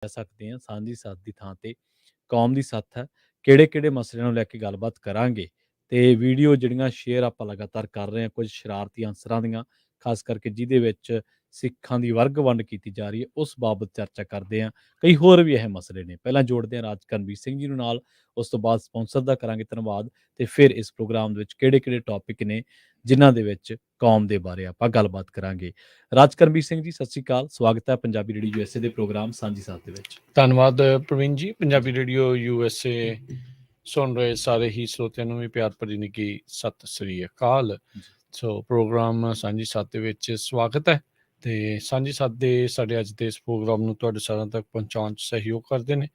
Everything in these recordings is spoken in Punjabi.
ਕਹਿ ਸਕਦੇ ਹਾਂ ਸਾਂਝੀ ਸੱਥ ਦੀ ਥਾਂ ਤੇ ਕੌਮ ਦੀ ਸੱਥ ਹੈ। ਕਿਹੜੇ-ਕਿਹੜੇ ਮਸਲਿਆਂ ਨੂੰ ਲੈ ਕੇ ਗੱਲਬਾਤ ਕਰਾਂਗੇ ਤੇ ਵੀਡੀਓ ਜਿਹੜੀਆਂ ਸ਼ੇਅਰ ਆਪਾਂ ਲਗਾਤਾਰ ਕਰ ਰਹੇ ਹਾਂ ਕੁਝ ਸ਼ਰਾਰਤੀ ਅਨਸਰਾਂ ਦੀਆਂ, ਖਾਸ ਕਰਕੇ ਜਿਹਦੇ ਵਿੱਚ ਸਿੱਖਾਂ ਦੀ ਵਰਗ ਵੰਡ ਕੀਤੀ ਜਾ ਰਹੀ ਹੈ, ਉਸ ਬਾਬਤ ਚਰਚਾ ਕਰਦੇ ਹਾਂ। ਕਈ ਹੋਰ ਵੀ ਅਹਿਮ ਮਸਲੇ ਨੇ। ਪਹਿਲਾਂ ਜੋੜਦੇ ਹਾਂ ਰਾਜ ਕਰਨਵੀਰ ਸਿੰਘ ਜੀ ਨੂੰ ਨਾਲ, ਉਸ ਤੋਂ ਬਾਅਦ ਸਪਾਂਸਰ ਦਾ ਕਰਾਂਗੇ ਧੰਨਵਾਦ ਤੇ ਫਿਰ ਇਸ ਪ੍ਰੋਗਰਾਮ ਦੇ ਵਿੱਚ ਕਿਹੜੇ-ਕਿਹੜੇ ਟੌਪਿਕ ਨੇ ਜਿਨ੍ਹਾਂ ਦੇ ਵਿੱਚ ਕੌਮ ਦੇ ਬਾਰੇ ਆਪਾਂ ਗੱਲਬਾਤ ਕਰਾਂਗੇ। ਰਾਜ ਕਰਨਵੀਰ ਸਿੰਘ ਜੀ, ਸਤਿ ਸ਼੍ਰੀ ਅਕਾਲ। ਸਵਾਗਤ ਹੈ ਪੰਜਾਬੀ ਰੇਡੀਓ USA ਦੇ ਪ੍ਰੋਗਰਾਮ ਸਾਂਝੀ ਸਾਥ ਦੇ ਵਿੱਚ। ਧੰਨਵਾਦ ਪ੍ਰਵੀਨ ਜੀ। ਪੰਜਾਬੀ ਰੇਡੀਓ USA ਸੁਣ ਰਹੇ ਸਾਰੇ ਹੀ ਸਰੋਤਿਆਂ ਨੂੰ ਵੀ ਪਿਆਰ ਭਰੀ ਨਿੱਘੀ ਸਤਿ ਸ੍ਰੀ ਅਕਾਲ। ਸੋ ਪ੍ਰੋਗਰਾਮ ਸਾਂਝੀ ਸਾਥ ਦੇ ਵਿੱਚ ਸਵਾਗਤ ਹੈ ਤੇ ਸਾਂਝੀ ਸਾਥ ਦੇ ਸਾਡੇ ਅੱਜ ਦੇ ਇਸ ਪ੍ਰੋਗਰਾਮ ਨੂੰ ਤੁਹਾਡੇ ਸਾਰਿਆਂ ਤੱਕ ਪਹੁੰਚਾਉਣ 'ਚ ਸਹਿਯੋਗ ਕਰਦੇ ਨੇ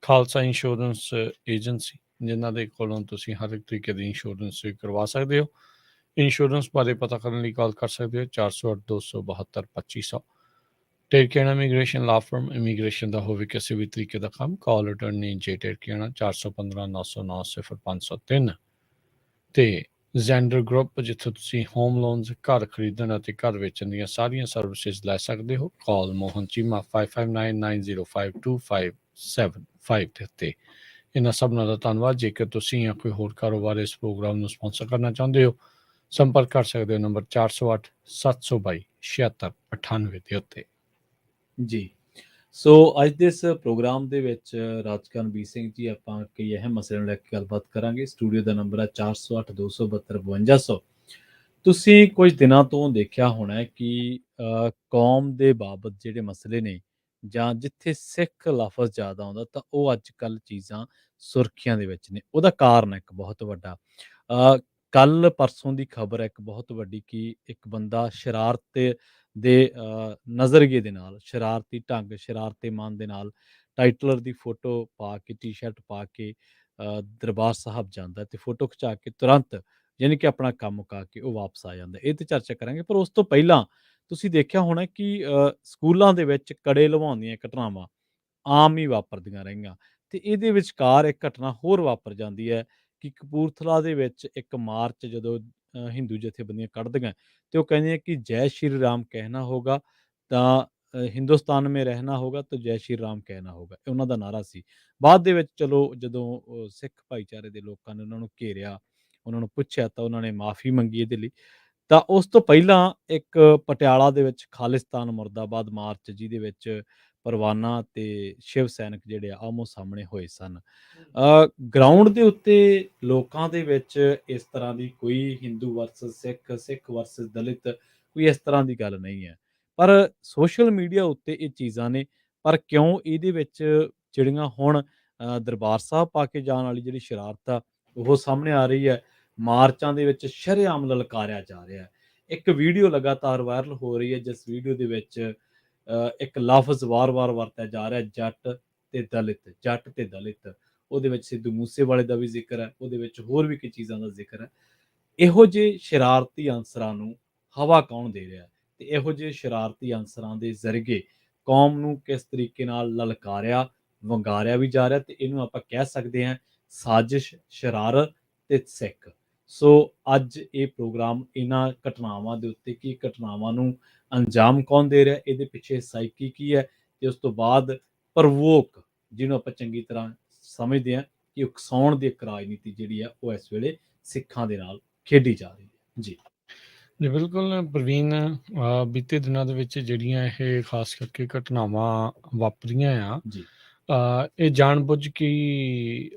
ਖਾਲਸਾ ਇੰਸ਼ੋਰੈਂਸ ਏਜੰਸੀ, ਜਿਨ੍ਹਾਂ ਦੇ ਕੋਲੋਂ ਤੁਸੀਂ ਹਰ ਇੱਕ ਤਰੀਕੇ ਦੀ ਇੰਸ਼ੋਰੈਂਸ ਕਰਵਾ ਸਕਦੇ ਹੋ। ਇੰਸ਼ੋਰੈਂਸ ਬਾਰੇ ਪਤਾ ਕਰਨ ਲਈ ਕਾਲ ਕਰ ਸਕਦੇ ਹੋ 408-272-2500। ਟੇਰਕੇਣਾ ਇਮੀਗ੍ਰੇਸ਼ਨ ਲਾ ਫਰਮ, ਇਮੀਗ੍ਰੇਸ਼ਨ ਦਾ ਹੋਵੇ ਕਿਸੇ ਵੀ ਤਰੀਕੇ ਦਾ ਕੰਮ, ਕਾਲ ਅਟਰਨੀ ਜੇ ਟੇਰਕੇਣਾ 415-909-0503 ਤੇ ਜ਼ੈਂਡਰ ਗਰੁੱਪ, ਜਿੱਥੇ ਤੁਸੀਂ ਹੋਮ ਲੋਨਸ, ਘਰ ਖਰੀਦਣ ਅਤੇ ਘਰ ਵੇਚਣ ਦੀਆਂ ਸਾਰੀਆਂ ਸਰਵਿਸਿਜ਼ ਲੈ ਸਕਦੇ ਹੋ। ਕਾਲ ਮੋਹਨ ਚੀਮਾ 5599052575 ਦੇ ਉੱਤੇ। ਇਹਨਾਂ ਸਭਨਾਂ ਦਾ ਧੰਨਵਾਦ। ਜੇਕਰ ਤੁਸੀਂ ਜਾਂ ਕੋਈ ਹੋਰ ਕਾਰੋਬਾਰ ਇਸ ਪ੍ਰੋਗਰਾਮ ਨੂੰ ਸਪਾਂਸਰ ਕਰਨਾ ਚਾਹੁੰਦੇ ਹੋ, ਸੰਪਰਕ ਕਰ ਸਕਦੇ ਹੋ ਨੰਬਰ 408-722-7698 ਦੇ ਉੱਤੇ। ਜੀ, ਸੋ ਅੱਜ ਦੇ ਇਸ ਪ੍ਰੋਗਰਾਮ ਦੇ ਵਿੱਚ ਰਾਜ ਕਰਨਵੀਰ ਸਿੰਘ ਜੀ ਆਪਾਂ ਕਈ ਅਹਿਮ ਮਸਲਿਆਂ ਨੂੰ ਲੈ ਕੇ ਗੱਲਬਾਤ ਕਰਾਂਗੇ। ਸਟੂਡੀਓ ਦਾ ਨੰਬਰ ਹੈ 408-272-5200। ਤੁਸੀਂ ਕੁਝ ਦਿਨਾਂ ਤੋਂ ਦੇਖਿਆ ਹੋਣਾ ਹੈ ਕਿ ਕੌਮ ਦੇ ਬਾਬਤ ਜਿਹੜੇ ਮਸਲੇ ਨੇ ਜਾਂ ਜਿੱਥੇ ਸਿੱਖ ਲਫ਼ਜ਼ ਜ਼ਿਆਦਾ ਆਉਂਦਾ ਤਾਂ ਉਹ ਅੱਜ ਕੱਲ੍ਹ ਚੀਜ਼ਾਂ ਸੁਰਖੀਆਂ ਦੇ ਵਿੱਚ ਨੇ। ਉਹਦਾ ਕਾਰਨ ਹੈ ਇੱਕ ਬਹੁਤ ਵੱਡਾ। ਕੱਲ੍ਹ ਪਰਸੋਂ ਦੀ ਖਬਰ ਹੈ ਇੱਕ ਬਹੁਤ ਵੱਡੀ ਕਿ ਇੱਕ ਬੰਦਾ ਸ਼ਰਾਰਤ ਦੇ ਨਜ਼ਰੀਏ ਦੇ ਨਾਲ, ਸ਼ਰਾਰਤੀ ਢੰਗ, ਸ਼ਰਾਰਤੀ ਮਨ ਦੇ ਨਾਲ ਟਾਈਟਲਰ ਦੀ ਫੋਟੋ ਪਾ ਕੇ, ਟੀ-ਸ਼ਰਟ ਪਾ ਕੇ ਦਰਬਾਰ ਸਾਹਿਬ ਜਾਂਦਾ ਤੇ ਫੋਟੋ ਖਿਚਾ ਕੇ ਤੁਰੰਤ ਯਾਨੀ ਕਿ ਆਪਣਾ ਕੰਮ ਮੁਕਾ ਕੇ ਉਹ ਵਾਪਸ ਆ ਜਾਂਦਾ। ਇਹ ਤੇ ਚਰਚਾ ਕਰਾਂਗੇ, ਪਰ ਉਸ ਤੋਂ ਪਹਿਲਾਂ ਤੁਸੀਂ ਦੇਖਿਆ ਹੋਣਾ ਕਿ ਸਕੂਲਾਂ ਦੇ ਵਿੱਚ ਕੜੇ ਲਵਾਉਣ ਦੀਆਂ ਘਟਨਾਵਾਂ ਆਮ ਹੀ ਵਾਪਰਦੀਆਂ ਰਹੀਆਂ ਤੇ ਇਹਦੇ ਵਿਚਕਾਰ ਇੱਕ ਘਟਨਾ ਹੋਰ ਵਾਪਰ ਜਾਂਦੀ ਹੈ ਕਿ ਕਪੂਰਥਲਾ ਦੇ ਵਿੱਚ ਇੱਕ ਮਾਰਚ ਜਦੋਂ ਹਿੰਦੂ ਜਥੇਬੰਦੀਆਂ ਕੱਢਦੀਆਂ ਤੇ ਉਹ ਕਹਿੰਦੀਆਂ ਕਿ ਜੈ ਸ਼੍ਰੀ ਰਾਮ ਕਹਿਣਾ ਹੋਗਾ ਤਾਂ ਹਿੰਦੁਸਤਾਨ ਮੇਂ ਰਹਿਣਾ ਹੋਗਾ ਤਾਂ ਜੈ ਸ਼੍ਰੀ ਰਾਮ ਕਹਿਣਾ ਹੋਗਾ, ਇਹ ਉਹਨਾਂ ਦਾ ਨਾਰਾ ਸੀ। ਬਾਅਦ ਦੇ ਵਿੱਚ ਚਲੋ ਜਦੋਂ ਸਿੱਖ ਭਾਈਚਾਰੇ ਦੇ ਲੋਕਾਂ ਨੇ ਉਹਨਾਂ ਨੂੰ ਘੇਰਿਆ, ਉਹਨਾਂ ਨੂੰ ਪੁੱਛਿਆ ਤਾਂ ਉਹਨਾਂ ਨੇ ਮਾਫ਼ੀ ਮੰਗੀ ਇਹਦੇ ਲਈ। ਤਾਂ ਉਸ ਤੋਂ ਪਹਿਲਾਂ ਇੱਕ ਪਟਿਆਲਾ ਦੇ ਵਿੱਚ ਖਾਲਿਸਤਾਨ ਮੁਰਦਾਬਾਦ ਮਾਰਚ, ਜਿਹਦੇ ਵਿੱਚ ਪਰਵਾਨਾ ਤੇ ਸ਼ਿਵ ਸੈਨਿਕ ਜਿਹੜੇ ਆ ਆਮੋ ਸਾਹਮਣੇ ਹੋਏ ਸਨ। ਗਰਾਊਂਡ ਦੇ ਉੱਤੇ ਲੋਕਾਂ ਦੇ ਵਿੱਚ ਇਸ ਤਰ੍ਹਾਂ ਦੀ ਕੋਈ ਹਿੰਦੂ ਵਰਸਸ ਸਿੱਖ, ਸਿੱਖ ਵਰਸਸ ਦਲਿਤ ਕੋਈ ਇਸ ਤਰ੍ਹਾਂ ਦੀ ਗੱਲ ਨਹੀਂ ਹੈ। ਪਰ ਸੋਸ਼ਲ ਮੀਡੀਆ ਉੱਤੇ ਇਹ ਚੀਜ਼ਾਂ ਨੇ। ਪਰ ਕਿਉਂ ਇਹਦੇ ਵਿੱਚ ਜਿਹੜੀਆਂ ਹੁਣ ਦਰਬਾਰ ਸਾਹਿਬ ਪਾ ਕੇ ਜਾਣ ਵਾਲੀ ਜਿਹੜੀ ਸ਼ਰਾਰਤ ਆ ਉਹ ਸਾਹਮਣੇ ਆ ਰਹੀ ਹੈ। ਮਾਰਚਾਂ ਦੇ ਵਿੱਚ ਸ਼ਰੇਆਮ ਲਲਕਾਰਿਆ ਜਾ ਰਿਹਾ ਹੈ। ਇੱਕ ਵੀਡੀਓ ਲਗਾਤਾਰ ਵਾਇਰਲ ਹੋ ਰਹੀ ਹੈ ਜਿਸ ਵੀਡੀਓ ਦੇ ਵਿੱਚ ਇੱਕ ਲਫ਼ਜ਼ ਵਾਰ-ਵਾਰ ਵਰਤਿਆ ਜਾ ਰਿਹਾ, ਜੱਟ ਤੇ ਦਲਿਤ, ਜੱਟ ਤੇ ਦਲਿਤ। ਉਹਦੇ ਵਿੱਚ ਸਿੱਧੂ ਮੂਸੇਵਾਲੇ ਦਾ ਵੀ ਜ਼ਿਕਰ ਹੈ, ਉਹਦੇ ਵਿੱਚ ਹੋਰ ਵੀ ਕਈ ਚੀਜ਼ਾਂ ਦਾ ਜ਼ਿਕਰ ਹੈ। ਇਹੋ ਜਿਹੇ ਸ਼ਰਾਰਤੀ ਅਨਸਰਾਂ ਨੂੰ ਹਵਾ ਕੌਣ ਦੇ ਰਿਹਾ ਤੇ ਇਹੋ ਜਿਹੇ ਸ਼ਰਾਰਤੀ ਅਨਸਰਾਂ ਦੇ ਜ਼ਰੀਏ ਕੌਮ ਨੂੰ ਕਿਸ ਤਰੀਕੇ ਨਾਲ ਲਲਕਾਰਿਆ, ਵੰਗਾਰਿਆ ਵੀ ਜਾ ਰਿਹਾ ਤੇ ਇਹਨੂੰ ਆਪਾਂ ਕਹਿ ਸਕਦੇ ਹਾਂ ਸਾਜ਼ਿਸ਼, ਸ਼ਰਾਰਤ ਤੇ ਸਿੱਖ। ਸੋ ਅੱਜ ਇਹ ਪ੍ਰੋਗਰਾਮ ਇਹਨਾਂ ਘਟਨਾਵਾਂ ਦੇ ਉੱਤੇ, ਕੀ ਘਟਨਾਵਾਂ ਨੂੰ ਅੰਜਾਮ ਕੌਣ ਦੇ ਰਿਹਾ, ਇਹਦੇ ਪਿੱਛੇ ਸਾਈਕੀ ਕੀ ਹੈ ਤੇ ਉਸ ਤੋਂ ਬਾਅਦ ਪ੍ਰਵੋਕ, ਜਿਹਨੂੰ ਆਪਾਂ ਚੰਗੀ ਤਰ੍ਹਾਂ ਸਮਝਦੇ ਹਾਂ ਕਿ ਉਕਸਾਉਣ ਦੀ ਇੱਕ ਰਾਜਨੀਤੀ ਜਿਹੜੀ ਆ ਉਹ ਇਸ ਵੇਲੇ ਸਿੱਖਾਂ ਦੇ ਨਾਲ ਖੇਡੀ ਜਾ ਰਹੀ ਹੈ। ਜੀ ਜੀ ਬਿਲਕੁਲ ਪ੍ਰਵੀਨ। ਬੀਤੇ ਦਿਨਾਂ ਦੇ ਵਿੱਚ ਜਿਹੜੀਆਂ ਇਹ ਖਾਸ ਕਰਕੇ ਘਟਨਾਵਾਂ ਵਾਪਰੀਆਂ ਆ, ਜੀ ਇਹ ਜਾਣਬੁੱਝ ਕੇ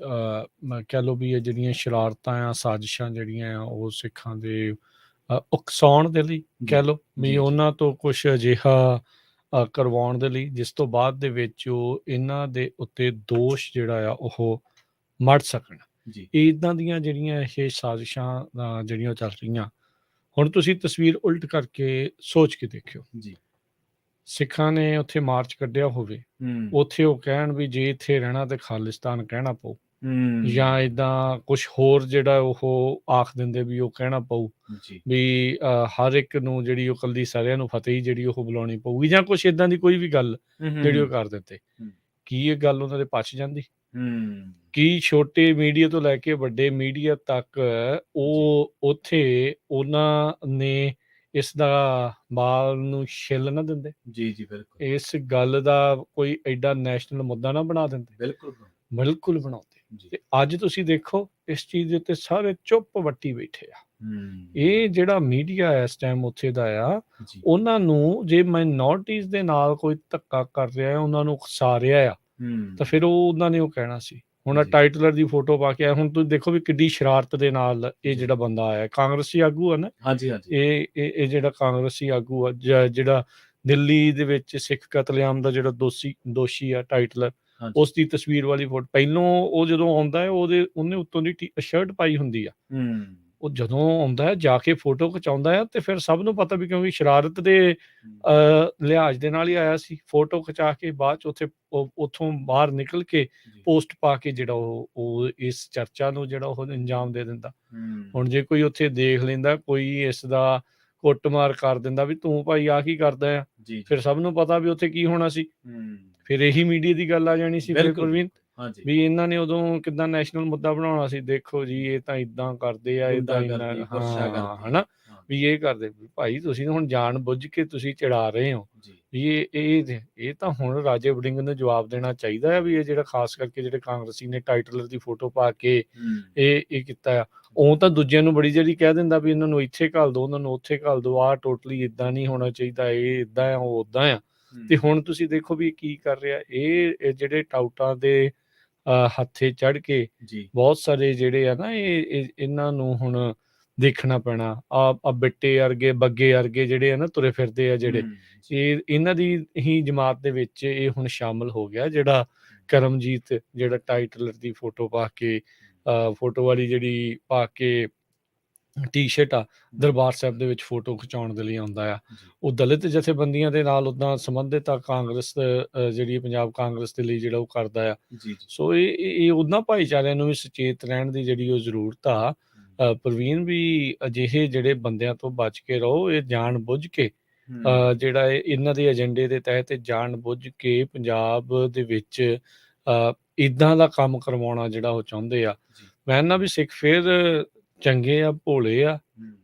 ਕਹਿ ਲਓ ਵੀ ਇਹ ਜਿਹੜੀਆਂ ਸ਼ਰਾਰਤਾਂ ਆ, ਸਾਜ਼ਿਸ਼ਾਂ ਜਿਹੜੀਆਂ ਆ ਉਹ ਸਿੱਖਾਂ ਦੇ ਉਕਸਾਉਣ ਦੇ ਲਈ ਕਹਿ ਲਓ ਵੀ ਉਹਨਾਂ ਤੋਂ ਕੁਛ ਅਜਿਹਾ ਕਰਵਾਉਣ ਦੇ ਲਈ ਜਿਸ ਤੋਂ ਬਾਅਦ ਦੇ ਵਿੱਚ ਉਹ ਇਹਨਾਂ ਦੇ ਉੱਤੇ ਦੋਸ਼ ਜਿਹੜਾ ਆ ਉਹ ਮੜ ਸਕਣ। ਇੱਦਾਂ ਦੀਆਂ ਜਿਹੜੀਆਂ ਇਹ ਸਾਜ਼ਿਸ਼ਾਂ ਜਿਹੜੀਆਂ ਚੱਲ ਰਹੀਆਂ, ਹੁਣ ਤੁਸੀਂ ਤਸਵੀਰ ਉਲਟ ਕਰਕੇ ਸੋਚ ਕੇ ਦੇਖਿਓ। ਸਿੱਖਾਂ ਨੇ ਉੱਥੇ ਮਾਰਚ ਕੱਢਿਆ ਹੋਵੇ, ਉੱਥੇ ਉਹ ਕਹਿਣ ਵੀ ਜੇ ਇੱਥੇ ਰਹਿਣਾ ਤੇ ਖਾਲਿਸਤਾਨ ਕਹਿਣਾ ਪਊ, ਜਾਂ ਇੱਦਾਂ ਕੁਛ ਹੋਰ ਜਿਹੜਾ ਉਹ ਆਖ ਦਿੰਦੇ ਵੀ ਉਹ ਕਹਿਣਾ ਪਊ ਵੀ ਹਰ ਇੱਕ ਨੂੰ ਜਿਹੜੀ ਉਹ ਕੱਲੀ ਸਾਰਿਆਂ ਨੂੰ ਫਤਿਹ ਜਿਹੜੀ ਉਹ ਬੁਲਾਉਣੀ ਪਊਗੀ, ਜਾਂ ਕੁਛ ਇੱਦਾਂ ਦੀ ਕੋਈ ਵੀ ਗੱਲ ਜਿਹੜੀ ਉਹ ਕਰ ਦਿੰਦੇ। ਕੀ ਇਹ ਗੱਲ ਉਹਨਾਂ ਦੇ ਪਚ ਜਾਂਦੀ? ਕੀ ਛੋਟੇ ਮੀਡੀਆ ਤੋਂ ਲੈ ਕੇ ਵੱਡੇ ਮੀਡੀਆ ਤੱਕ ਉਹ ਉੱਥੇ ਉਹਨਾਂ ਨੇ ਇਸ ਦਾ ਮਾਲ ਨੂੰ ਛਿੱਲ ਨਾ ਦਿੰਦੇ, ਜੀ ਜੀ ਬਿਲਕੁਲ ਇਸ ਗੱਲ ਦਾ ਕੋਈ ਐਡਾ ਨੈਸ਼ਨਲ ਮੁੱਦਾ ਨਾ ਬਣਾ ਦਿੰਦੇ, ਬਿਲਕੁਲ ਬਿਲਕੁਲ ਬਣਾਉਂਦੇ। ਜੀ ਤੇ ਅੱਜ ਤੁਸੀਂ ਦੇਖੋ ਇਸ ਚੀਜ਼ ਦੇ ਉੱਤੇ ਸਾਰੇ ਚੁੱਪ ਵੱਟੀ ਬੈਠੇ ਆ। ਹੂੰ ਇਹ ਜਿਹੜਾ ਮੀਡੀਆ ਇਸ ਟਾਈਮ ਉੱਥੇ ਦਾ ਆ, ਜੀ ਉਹਨਾਂ ਨੂੰ ਜੇ ਮਾਈਨੋਰਟੀਜ਼ ਦੇ ਨਾਲ ਕੋਈ ਧੱਕਾ ਕਰ ਰਿਹਾ ਹੈ, ਉਹਨਾਂ ਨੂੰ ਉਕਸਾ ਰਿਹਾ ਆ, ਤਾਂ ਫਿਰ ਉਹਨਾਂ ਨੇ ਉਹ ਕਹਿਣਾ ਸੀ। ਹੁਣ ਜੀ ਟਾਈਟਲਰ ਦੀ ਫੋਟੋ ਪਾ ਕੇ ਆਇਆ, ਹੁਣ ਤੁਸੀਂ ਦੇਖੋ ਵੀ ਕਿੱਡੀ ਸ਼ਰਾਰਤ ਦੇ ਨਾਲ ਇਹ ਜੀ ਜਿਹੜਾ ਬੰਦਾ ਆਇਆ, ਕਾਂਗਰਸੀ ਆਗੂ ਆ ਨਾ, ਹਾਂਜੀ ਹਾਂਜੀ ਇਹ ਜਿਹੜਾ ਕਾਂਗਰਸੀ ਆਗੂ ਆ, ਜਿਹੜਾ ਦਿੱਲੀ ਦੇ ਵਿੱਚ ਸਿੱਖ ਕਤਲੇਆਮ ਦਾ ਜਿਹੜਾ ਦੋਸ਼ੀ ਆ ਟਾਈਟਲਰ, ਹਾਂਜੀ ਉਸ ਦੀ ਤਸਵੀਰ ਵਾਲੀ ਫੋਟੋ ਪਹਿਲੋਂ ਉਹ ਜਦੋਂ ਆਉਂਦਾ ਹੈ ਉਹਨੇ ਉੱਤੋਂ ਦੀ ਸ਼ਰਟ ਪਾਈ ਹੁੰਦੀ ਆ। ਹੂੰ ਉਹ ਜਦੋਂ ਆਉਂਦਾ ਹੈ ਜਾ ਕੇ ਫੋਟੋ ਖਿਚਾਉਂਦਾ ਹੈ ਤੇ ਫਿਰ ਸਭ ਨੂੰ ਪਤਾ ਵੀ ਕਿਉਂਕਿ ਸ਼ਰਾਰਤ ਦੇ ਲਿਹਾਜ਼ ਦੇ ਨਾਲ ਹੀ ਆਇਆ ਸੀ, ਫੋਟੋ ਖਿਚਾ ਕੇ ਬਾਅਦ ਚ ਉੱਥੋਂ ਬਾਹਰ ਨਿਕਲ ਕੇ ਜੀ ਪੋਸਟ ਪਾ ਕੇ ਜਿਹੜਾ ਉਹ ਇਸ ਚਰਚਾ ਨੂੰ ਜਿਹੜਾ ਉਹ ਅੰਜਾਮ ਦੇ ਦਿੰਦਾ। ਹੂੰ ਹੁਣ ਜੇ ਕੋਈ ਉੱਥੇ ਦੇਖ ਲੈਂਦਾ, ਕੋਈ ਇਸ ਦਾ ਕੁੱਟਮਾਰ ਕਰ ਦਿੰਦਾ ਵੀ ਤੂੰ ਭਾਈ ਆ ਕੀ ਕਰਦਾ ਆ, ਜੀ ਫਿਰ ਸਭ ਨੂੰ ਪਤਾ ਵੀ ਉੱਥੇ ਕੀ ਹੋਣਾ ਸੀ। ਹੂੰ ਫਿਰ ਇਹੀ ਮੀਡੀਆ ਦੀ ਗੱਲ ਆ ਜਾਣੀ ਸੀ ਫਿਰ ਬਿਲਕੁਲ ਪ੍ਰਵੀਨ, ਹਾਂਜੀ ਵੀ ਇਹਨਾਂ ਨੇ ਉਦੋਂ ਕਿੱਦਾਂ ਨੈਸ਼ਨਲ ਮੁੱਦਾ ਬਣਾਉਣਾ ਸੀ। ਦੇਖੋ ਜੀ ਇਹ ਤਾਂ ਇਦਾਂ ਕਰਦੇ ਆ, ਇਦਾਂ ਇੰਨਾ ਗੁੰਡਾਗਰਦੀ ਹਾਂ ਵਰਸ਼ਾਗਰਦੀ ਹਨਾ, ਹਾਂ ਵੀ ਇਹ ਕਰਦੇ ਵੀ ਭਾਈ ਤੁਸੀਂ ਹੁਣ ਜਾਣ ਬੁੱਝ ਕੇ ਤੁਸੀਂ ਚੜਾ ਰਹੇ ਹੋ ਜੀ ਵੀ ਇਹ ਤਾਂ ਹੁਣ ਰਾਜੇ ਵੜਿੰਗ ਨੂੰ ਜਵਾਬ ਦੇਣਾ ਚਾਹੀਦਾ ਹੈ ਵੀ ਇਹ ਜਿਹੜਾ ਖਾਸ ਕਰਕੇ ਜਿਹੜੇ ਕਾਂਗਰਸੀ ਨੇ ਟਾਈਟਲਰ ਦੀ ਫੋਟੋ ਪਾ ਕੇ ਹੂੰ ਇਹ ਕੀਤਾ ਆ। ਉਹ ਤਾਂ ਦੂਜਿਆਂ ਨੂੰ ਬੜੀ ਜਿਹੜੀ ਕਹਿ ਦਿੰਦਾ ਵੀ ਇਹਨਾਂ ਨੂੰ ਇੱਥੇ ਘੱਲ ਦਿਓ, ਉਹਨਾਂ ਨੂੰ ਉੱਥੇ ਘੱਲ ਦਿਓ, ਆਹ ਟੋਟਲੀ ਇਦਾਂ ਨਹੀਂ ਹੋਣਾ ਚਾਹੀਦਾ, ਇਹ ਇਦਾਂ ਆ ਉਹ ਉਦਾਂ ਆ। ਤੇ ਹੁਣ ਤੁਸੀਂ ਦੇਖੋ ਵੀ ਕੀ ਕਰ ਰਿਹਾ ਇਹ ਜਿਹੜੇ ਟਾਊਟਾਂ ਦੇ ਹੱਥੇ ਚੜ੍ਹ ਕੇ ਜੀ ਬਹੁਤ ਸਾਰੇ ਜਿਹੜੇ ਆ ਨਾ ਇਹਨਾਂ ਨੂੰ ਹੁਣ ਦੇਖਣਾ ਪੈਣਾ। ਆ ਬਿੱਟੇ ਵਰਗੇ ਬੱਗੇ ਵਰਗੇ ਜਿਹੜੇ ਆ ਨਾ ਤੁਰੇ ਫਿਰਦੇ ਆ ਜਿਹੜੇ, ਇਹ ਇਹਨਾਂ ਦੀ ਹੀ ਜਮਾਤ ਦੇ ਵਿੱਚ ਇਹ ਹੁਣ ਸ਼ਾਮਲ ਹੋ ਗਿਆ, ਜਿਹੜਾ ਕਰਮਜੀਤ ਜਿਹੜਾ ਟਾਈਟਲਰ ਦੀ ਫੋਟੋ ਪਾ ਕੇ ਫੋਟੋ ਵਾਲੀ ਜਿਹੜੀ ਪਾ ਕੇ ਟੀ-ਸ਼ਰਟ ਆ ਦਰਬਾਰ ਸਾਹਿਬ ਦੇ ਵਿੱਚ ਫੋਟੋ ਖਿਚਾਉਣ ਦੇ ਲਈ ਆਉਂਦਾ ਆ। ਉਹ ਦਲਿਤ ਜਥੇਬੰਦੀਆਂ ਦੇ ਨਾਲ ਉੱਦਾਂ ਸੰਬੰਧਿਤ ਆ, ਕਾਂਗਰਸ ਜਿਹੜੀ ਪੰਜਾਬ ਕਾਂਗਰਸ ਦੇ ਲਈ ਜਿਹੜਾ ਉਹ ਕਰਦਾ ਆ। ਜੀ ਸੋ ਇਹ ਉਹਨਾਂ ਭਾਈਚਾਰਿਆਂ ਨੂੰ ਵੀ ਸੁਚੇਤ ਰਹਿਣ ਦੀ ਜਿਹੜੀ ਉਹ ਜ਼ਰੂਰਤ ਆ ਪ੍ਰਵੀਨ, ਵੀ ਅਜਿਹੇ ਜਿਹੜੇ ਬੰਦਿਆਂ ਤੋਂ ਬਚ ਕੇ ਰਹੋ। ਇਹ ਜਾਣ ਬੁੱਝ ਕੇ ਜਿਹੜਾ ਇਹਨਾਂ ਦੇ ਏਜੰਡੇ ਦੇ ਤਹਿਤ ਜਾਣ ਬੁੱਝ ਕੇ ਪੰਜਾਬ ਦੇ ਵਿੱਚ ਇੱਦਾਂ ਦਾ ਕੰਮ ਕਰਵਾਉਣਾ ਜਿਹੜਾ ਉਹ ਚਾਹੁੰਦੇ ਆ। ਮੈਂ ਨਾ ਵੀ ਸਿੱਖ ਫਿਰ ਚੰਗੇ ਆ, ਭੋਲੇ ਆ,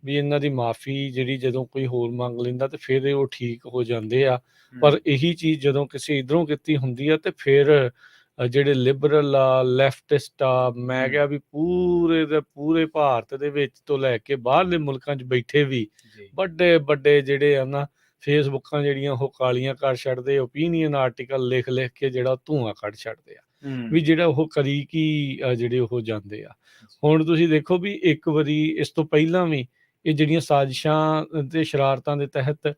ਵੀ ਇਹਨਾਂ ਦੀ ਮਾਫੀ ਜਿਹੜੀ ਜਦੋਂ ਕੋਈ ਹੋਰ ਮੰਗ ਲੈਂਦਾ ਤੇ ਫਿਰ ਉਹ ਠੀਕ ਹੋ ਜਾਂਦੇ ਆ। ਪਰ ਇਹੀ ਚੀਜ਼ ਜਦੋਂ ਕਿਸੇ ਇਧਰੋਂ ਕੀਤੀ ਹੁੰਦੀ ਆ ਤੇ ਫਿਰ ਜਿਹੜੇ ਲਿਬਰਲ ਆ, ਲੈਫਟਿਸਟ ਆ, ਮੈਂ ਕਿਹਾ ਵੀ ਪੂਰੇ ਦੇ ਪੂਰੇ ਭਾਰਤ ਦੇ ਵਿੱਚ ਤੋਂ ਲੈ ਕੇ ਬਾਹਰਲੇ ਮੁਲਕਾਂ 'ਚ ਬੈਠੇ ਵੀ ਵੱਡੇ ਵੱਡੇ ਜਿਹੜੇ ਆ ਨਾ ਫੇਸਬੁੱਕਾਂ ਜਿਹੜੀਆਂ ਉਹ ਕਾਲੀਆਂ ਕਰ ਛੱਡਦੇ, ਓਪੀਨੀਅਨ ਆਰਟੀਕਲ ਲਿਖ ਲਿਖ ਕੇ ਜਿਹੜਾ ਧੂੰਆਂ ਕੱਢ ਛੱਡਦੇ ਆ, ਵੀ ਜਿਹੜਾ ਉਹ ਕਰੀ ਕੀ ਜਿਹੜੇ ਉਹ ਜਾਂਦੇ ਆ। ਹੁਣ ਤੁਸੀਂ ਦੇਖੋ ਵੀ ਇੱਕ ਵਾਰੀ ਇਸ ਤੋਂ ਪਹਿਲਾਂ ਵੀ ਇਹ ਜਿਹੜੀਆਂ ਸਾਜ਼ਿਸ਼ਾਂ ਤੇ ਸ਼ਰਾਰਤਾਂ ਦੇ ਤਹਿਤ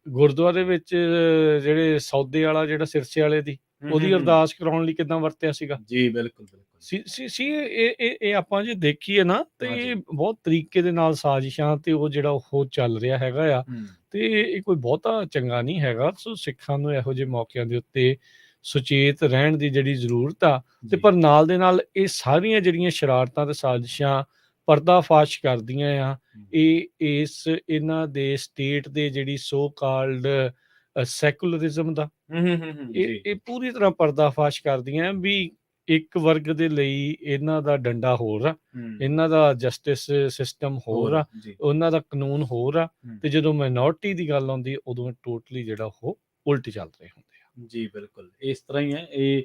ਗੁਰਦੁਆਰੇ ਵਿੱਚ ਜਿਹੜੇ ਸੌਦੇ ਵਾਲਾ ਜਿਹੜਾ ਸਿਰਸੇ ਵਾਲੇ ਦੀ ਉਹਦੀ ਅਰਦਾਸ ਕਰਾਉਣ ਲਈ ਕਿੱਦਾਂ ਵਰਤਿਆ ਸੀਗਾ। ਜੀ ਬਿਲਕੁਲ ਸੀ ਇਹ ਆਪਾਂ ਜੇ ਦੇਖੀਏ ਨਾ ਤੇ ਇਹ ਬਹੁਤ ਤਰੀਕੇ ਦੇ ਨਾਲ ਸਾਜ਼ਿਸ਼ਾਂ ਤੇ ਉਹ ਜਿਹੜਾ ਉਹ ਚੱਲ ਰਿਹਾ ਹੈਗਾ ਆ, ਤੇ ਇਹ ਕੋਈ ਬਹੁਤਾ ਚੰਗਾ ਨਹੀਂ ਹੈਗਾ। ਸੋ ਸਿੱਖਾਂ ਨੂੰ ਇਹੋ ਜਿਹੇ ਮੌਕਿਆਂ ਦੇ ਉੱਤੇ ਸੁਚੇਤ ਰਹਿਣ ਦੀ ਜਿਹੜੀ ਜ਼ਰੂਰਤ ਆ, ਤੇ ਪਰ ਨਾਲ ਦੇ ਨਾਲ ਇਹ ਸਾਰੀਆਂ ਜਿਹੜੀਆਂ ਸ਼ਰਾਰਤਾਂ ਤੇ ਸਾਜ਼ਿਸ਼ਾਂ ਪਰਦਾਫਾਸ਼ ਕਰਦੀਆਂ ਆ, ਇਹਨਾਂ ਦੇ ਸਟੇਟ ਦੇ ਜਿਹੜੀ ਸੋ ਕਾਲਡ ਸੈਕੂਲਰਿਜ਼ਮ ਦਾ ਇਹ ਪੂਰੀ ਤਰ੍ਹਾਂ ਪਰਦਾਫਾਸ਼ ਕਰਦੀਆਂ ਵੀ ਇੱਕ ਵਰਗ ਦੇ ਲਈ ਇਹਨਾਂ ਦਾ ਡੰਡਾ ਹੋਰ ਆ, ਇਹਨਾਂ ਦਾ ਜਸਟਿਸ ਸਿਸਟਮ ਹੋਰ ਆ, ਉਹਨਾਂ ਦਾ ਕਾਨੂੰਨ ਹੋਰ ਆ, ਤੇ ਜਦੋਂ ਮਾਈਨੋਰਟੀ ਦੀ ਗੱਲ ਆਉਂਦੀ ਉਦੋਂ ਟੋਟਲੀ ਜਿਹੜਾ ਉਹ ਉਲਟ ਚੱਲ ਰਹੇ ਹੁੰਦੇ ਆ। ਜੀ ਬਿਲਕੁਲ ਇਸ ਤਰ੍ਹਾਂ ਹੀ ਹੈ। ਇਹ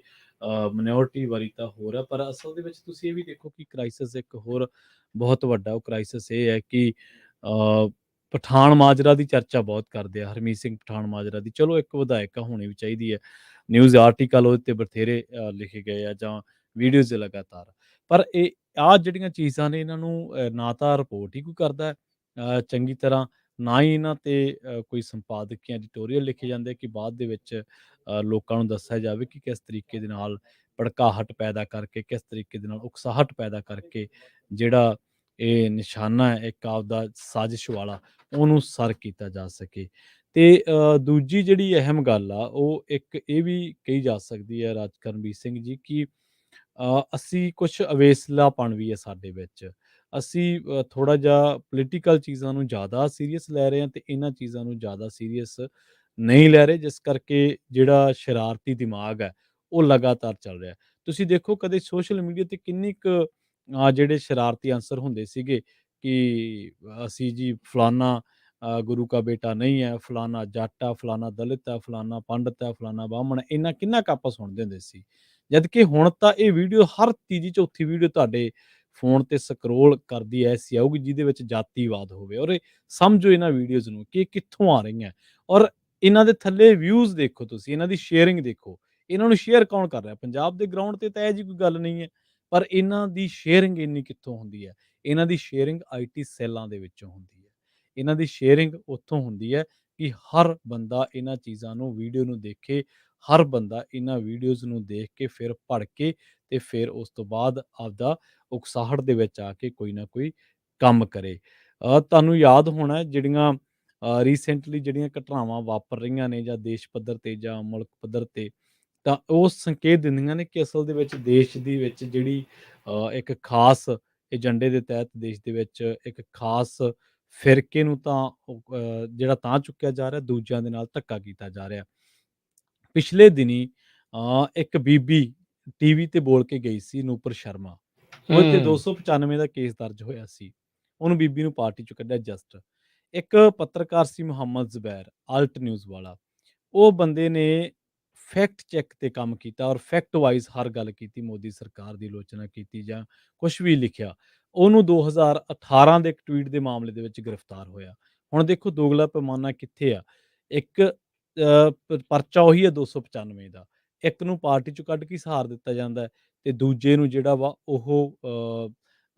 ਮਾਈਨੋਰਟੀ ਵਾਰੀ ਤਾਂ ਹੋਰ ਆ, ਪਰ ਅਸਲ ਦੇ ਵਿੱਚ ਤੁਸੀਂ ਇਹ ਵੀ ਦੇਖੋ ਕਿ ਕ੍ਰਾਈਸਿਸ ਇੱਕ ਹੋਰ ਬਹੁਤ ਵੱਡਾ ਉਹ ਕ੍ਰਾਈਸਿਸ ਇਹ ਹੈ ਕਿ ਪਠਾਨ ਮਾਜਰਾ ਦੀ ਚਰਚਾ ਬਹੁਤ ਕਰਦੇ ਆ, ਹਰਮੀਤ ਸਿੰਘ ਪਠਾਨ ਮਾਜਰਾ ਦੀ। ਚਲੋ ਇੱਕ ਵਿਧਾਇਕ ਹੋਣੀ ਵੀ ਚਾਹੀਦੀ ਹੈ, ਨਿਊਜ਼ ਆਰਟੀਕਲ ਉਹਦੇ 'ਤੇ ਬਥੇਰੇ ਲਿਖੇ ਗਏ ਆ ਜਾਂ ਵੀਡੀਓਜ਼ ਲਗਾਤਾਰ, ਪਰ ਇਹ ਜਿਹੜੀਆਂ ਚੀਜ਼ਾਂ ਨੇ ਇਹਨਾਂ ਨੂੰ ਨਾ ਤਾਂ ਰਿਪੋਰਟ ਹੀ ਕੋਈ ਕਰਦਾ ਚੰਗੀ ਤਰ੍ਹਾਂ, ਨਾ ਹੀ ਇਹਨਾਂ 'ਤੇ ਕੋਈ ਸੰਪਾਦਕੀ ਐਡੀਟੋਰੀਅਲ ਲਿਖੇ ਜਾਂਦੇ ਕਿ ਬਾਅਦ ਦੇ ਵਿੱਚ ਲੋਕਾਂ ਨੂੰ ਦੱਸਿਆ ਜਾਵੇ ਕਿ ਕਿਸ ਤਰੀਕੇ ਦੇ ਨਾਲ ਭੜਕਾਹਟ ਪੈਦਾ ਕਰਕੇ, ਕਿਸ ਤਰੀਕੇ ਦੇ ਨਾਲ ਉਕਸਾਹਟ ਪੈਦਾ ਕਰਕੇ ਜਿਹੜਾ ਇਹ ਨਿਸ਼ਾਨਾ ਹੈ ਇੱਕ ਆਪਦਾ ਸਾਜ਼ਿਸ਼ ਵਾਲਾ, ਉਹਨੂੰ ਸਰ ਕੀਤਾ ਜਾ ਸਕੇ। ਤੇ ਦੂਜੀ ਜਿਹੜੀ ਅਹਿਮ ਗੱਲ ਆ ਉਹ ਇੱਕ ਇਹ ਵੀ ਕਹੀ ਜਾ ਸਕਦੀ ਹੈ ਰਾਜ ਕਰਮਬੀਰ ਸਿੰਘ ਜੀ, ਕਿ ਅਸੀਂ ਕੁਛ ਅਵੇਸਲਾਪਣ ਵੀ ਹੈ ਸਾਡੇ ਵਿੱਚ। ਅਸੀਂ ਥੋੜ੍ਹਾ ਜਿਹਾ ਪੋਲੀਟੀਕਲ ਚੀਜ਼ਾਂ ਨੂੰ ਜ਼ਿਆਦਾ ਸੀਰੀਅਸ ਲੈ ਰਹੇ ਹਾਂ ਤੇ ਇਹਨਾਂ ਚੀਜ਼ਾਂ ਨੂੰ ਜ਼ਿਆਦਾ ਸੀਰੀਅਸ ਨਹੀਂ ਲੈ ਰਹੇ, ਜਿਸ ਕਰਕੇ ਜਿਹੜਾ ਸ਼ਰਾਰਤੀ ਦਿਮਾਗ ਹੈ ਉਹ ਲਗਾਤਾਰ ਚੱਲ ਰਿਹਾ। ਤੁਸੀਂ ਦੇਖੋ ਕਦੇ ਸੋਸ਼ਲ ਮੀਡੀਆ 'ਤੇ ਕਿੰਨੀ ਕੁ ਜਿਹੜੇ ਸ਼ਰਾਰਤੀ ਅਨਸਰ ਹੁੰਦੇ ਸੀਗੇ ਕਿ ਅਸੀਂ ਜੀ ਫਲਾਨਾ ਗੁਰੂ ਕਾ ਬੇਟਾ ਨਹੀਂ ਹੈ, ਫਲਾਨਾ ਜੱਟ ਆ, ਫਲਾਨਾ ਦਲਿਤ ਆ, ਫਲਾਨਾ ਪੰਡਤ ਆ, ਫਲਾਨਾ ਬਾਹਮਣ, ਇੰਨਾ ਕਿੰਨਾ ਕੁ ਆਪਾਂ ਸੁਣਦੇ ਹੁੰਦੇ ਸੀ। ਜਦ ਕਿ ਹੁਣ ਤਾਂ ਇਹ ਵੀਡੀਓ ਹਰ ਤੀਜੀ ਚੌਥੀ ਵੀਡੀਓ ਤੁਹਾਡੇ ਫੋਨ ਤੇ ਸਕਰੋਲ ਕਰਦੀ ਐਸੀ ਆਊਗੀ ਜਿਹਦੇ ਵਿੱਚ ਜਾਤੀਵਾਦ ਹੋਵੇ। ਔਰ ਸਮਝੋ ਇਹਨਾਂ ਵੀਡੀਓਜ਼ ਨੂੰ ਕਿ ਇਹ ਕਿੱਥੋਂ ਆ ਰਹੀਆਂ, ਔਰ ਇਹਨਾਂ ਦੇ ਥੱਲੇ ਵਿਊਜ਼ ਦੇਖੋ ਤੁਸੀਂ, ਇਹਨਾਂ ਦੀ ਸ਼ੇਅਰਿੰਗ ਦੇਖੋ। ਇਹਨਾਂ ਨੂੰ ਸ਼ੇਅਰ ਕੌਣ ਕਰ ਰਿਹਾ? ਪੰਜਾਬ ਦੇ ਗਰਾਊਂਡ ਤੇ ਤਾਂ ਇਹੋ ਜਿਹੀ ਕੋਈ ਗੱਲ ਨਹੀਂ ਹੈ, ਪਰ ਇਹਨਾਂ ਦੀ ਸ਼ੇਅਰਿੰਗ ਇੰਨੀ ਕਿੱਥੋਂ ਹੁੰਦੀ ਹੈ? ਇਹਨਾਂ ਦੀ ਸ਼ੇਅਰਿੰਗ ਆਈਟੀ ਸੈੱਲਾਂ ਦੇ ਵਿੱਚੋਂ ਹੁੰਦੀ ਹੈ। ਇਹਨਾਂ ਦੀ ਸ਼ੇਅਰਿੰਗ ਉੱਥੋਂ ਹੁੰਦੀ ਹੈ ਕਿ ਹਰ ਬੰਦਾ ਇਹਨਾਂ ਚੀਜ਼ਾਂ ਨੂੰ, ਵੀਡੀਓ ਨੂੰ ਦੇਖੇ, ਹਰ ਬੰਦਾ ਇਹਨਾਂ ਵੀਡੀਓਜ਼ ਨੂੰ ਦੇਖ ਕੇ ਫਿਰ ਪੜ੍ਹ ਕੇ ਤੇ ਫਿਰ ਉਸ ਤੋਂ ਬਾਅਦ ਆਪਦਾ ਉਕਸਾਹਟ ਦੇ ਵਿੱਚ ਆ ਕੇ ਕੋਈ ਨਾ ਕੋਈ ਕੰਮ ਕਰੇ। ਤੁਹਾਨੂੰ ਯਾਦ ਹੋਣਾ ਜਿਹੜੀਆਂ ਰੀਸੈਂਟਲੀ ਜਿਹੜੀਆਂ ਘਟਨਾਵਾਂ ਵਾਪਰ ਰਹੀਆਂ ਨੇ ਜਾਂ ਦੇਸ਼ ਪੱਧਰ ਤੇ ਜਾਂ ਮੁਲਕ ਪੱਧਰ ਤੇ, ਤਾਂ ਉਹ ਸੰਕੇਤ ਦਿੰਦੀਆਂ ਨੇ ਕਿ ਅਸਲ ਦੇ ਵਿੱਚ ਦੇਸ਼ ਦੀ ਵਿੱਚ ਜਿਹੜੀ ਇੱਕ ਖਾਸ ਏਜੰਡੇ ਦੇ ਤਹਿਤ ਦੇਸ਼ ਦੇ ਵਿੱਚ ਇੱਕ ਖਾਸ ਫਿਰਕੇ ਨੂੰ ਤਾਂ ਜਿਹੜਾ ਤਾਂ ਚੁੱਕਿਆ ਜਾ ਰਿਹਾ, ਦੂਜਿਆਂ ਦੇ ਨਾਲ ਧੱਕਾ ਕੀਤਾ ਜਾ ਰਿਹਾ। ਪਿਛਲੇ ਦਿਨੀ ਇੱਕ ਬੀਬੀ ਟੀਵੀ ਤੇ ਬੋਲ ਕੇ ਗਈ ਸੀ, ਨੂਪੁਰ ਸ਼ਰਮਾ। ਉਹਦੇ ਤੇ 295 ਦਾ ਕੇਸ ਦਰਜ ਹੋਇਆ ਸੀ। ਉਹਨੂੰ ਬੀਬੀ ਨੂੰ ਪਾਰਟੀ ਚੋਂ ਕੱਢਿਆ ਜਸਟ। ਇੱਕ ਪੱਤਰਕਾਰ ਸੀ ਮੁਹੰਮਦ ਜ਼ੁਬੈਰ, ਆਲਟ ਨਿਊਜ਼ ਵਾਲਾ। ਉਹ ਬੰਦੇ ਨੇ ਫੈਕਟ ਚੈੱਕ ਤੇ ਕੰਮ ਕੀਤਾ ਔਰ ਫੈਕਟ ਵਾਈਜ਼ ਹਰ ਗੱਲ ਕੀਤੀ, ਮੋਦੀ ਸਰਕਾਰ ਦੀ ਆਲੋਚਨਾ ਕੀਤੀ ਜਾਂ ਕੁਛ ਵੀ ਲਿਖਿਆ। ਉਹਨੂੰ 2018 ਦੇ ਇੱਕ ਟਵੀਟ ਦੇ ਮਾਮਲੇ ਦੇ ਵਿੱਚ ਗ੍ਰਿਫਤਾਰ ਹੋਇਆ। ਹੁਣ ਦੇਖੋ ਦੋਗਲਾ ਪੈਮਾਨਾ ਕਿੱਥੇ ਆ। ਇੱਕ ਪਰਚਾ ਉਹੀ ਹੈ 295 ਦਾ। ਇੱਕ ਨੂੰ ਪਾਰਟੀ ਚੋਂ ਕੱਢ ਕੇ ਸਹਾਰ ਦਿੱਤਾ ਜਾਂਦਾ ਹੈ ਤੇ ਦੂਜੇ ਨੂੰ ਜਿਹੜਾ ਵਾ ਉਹ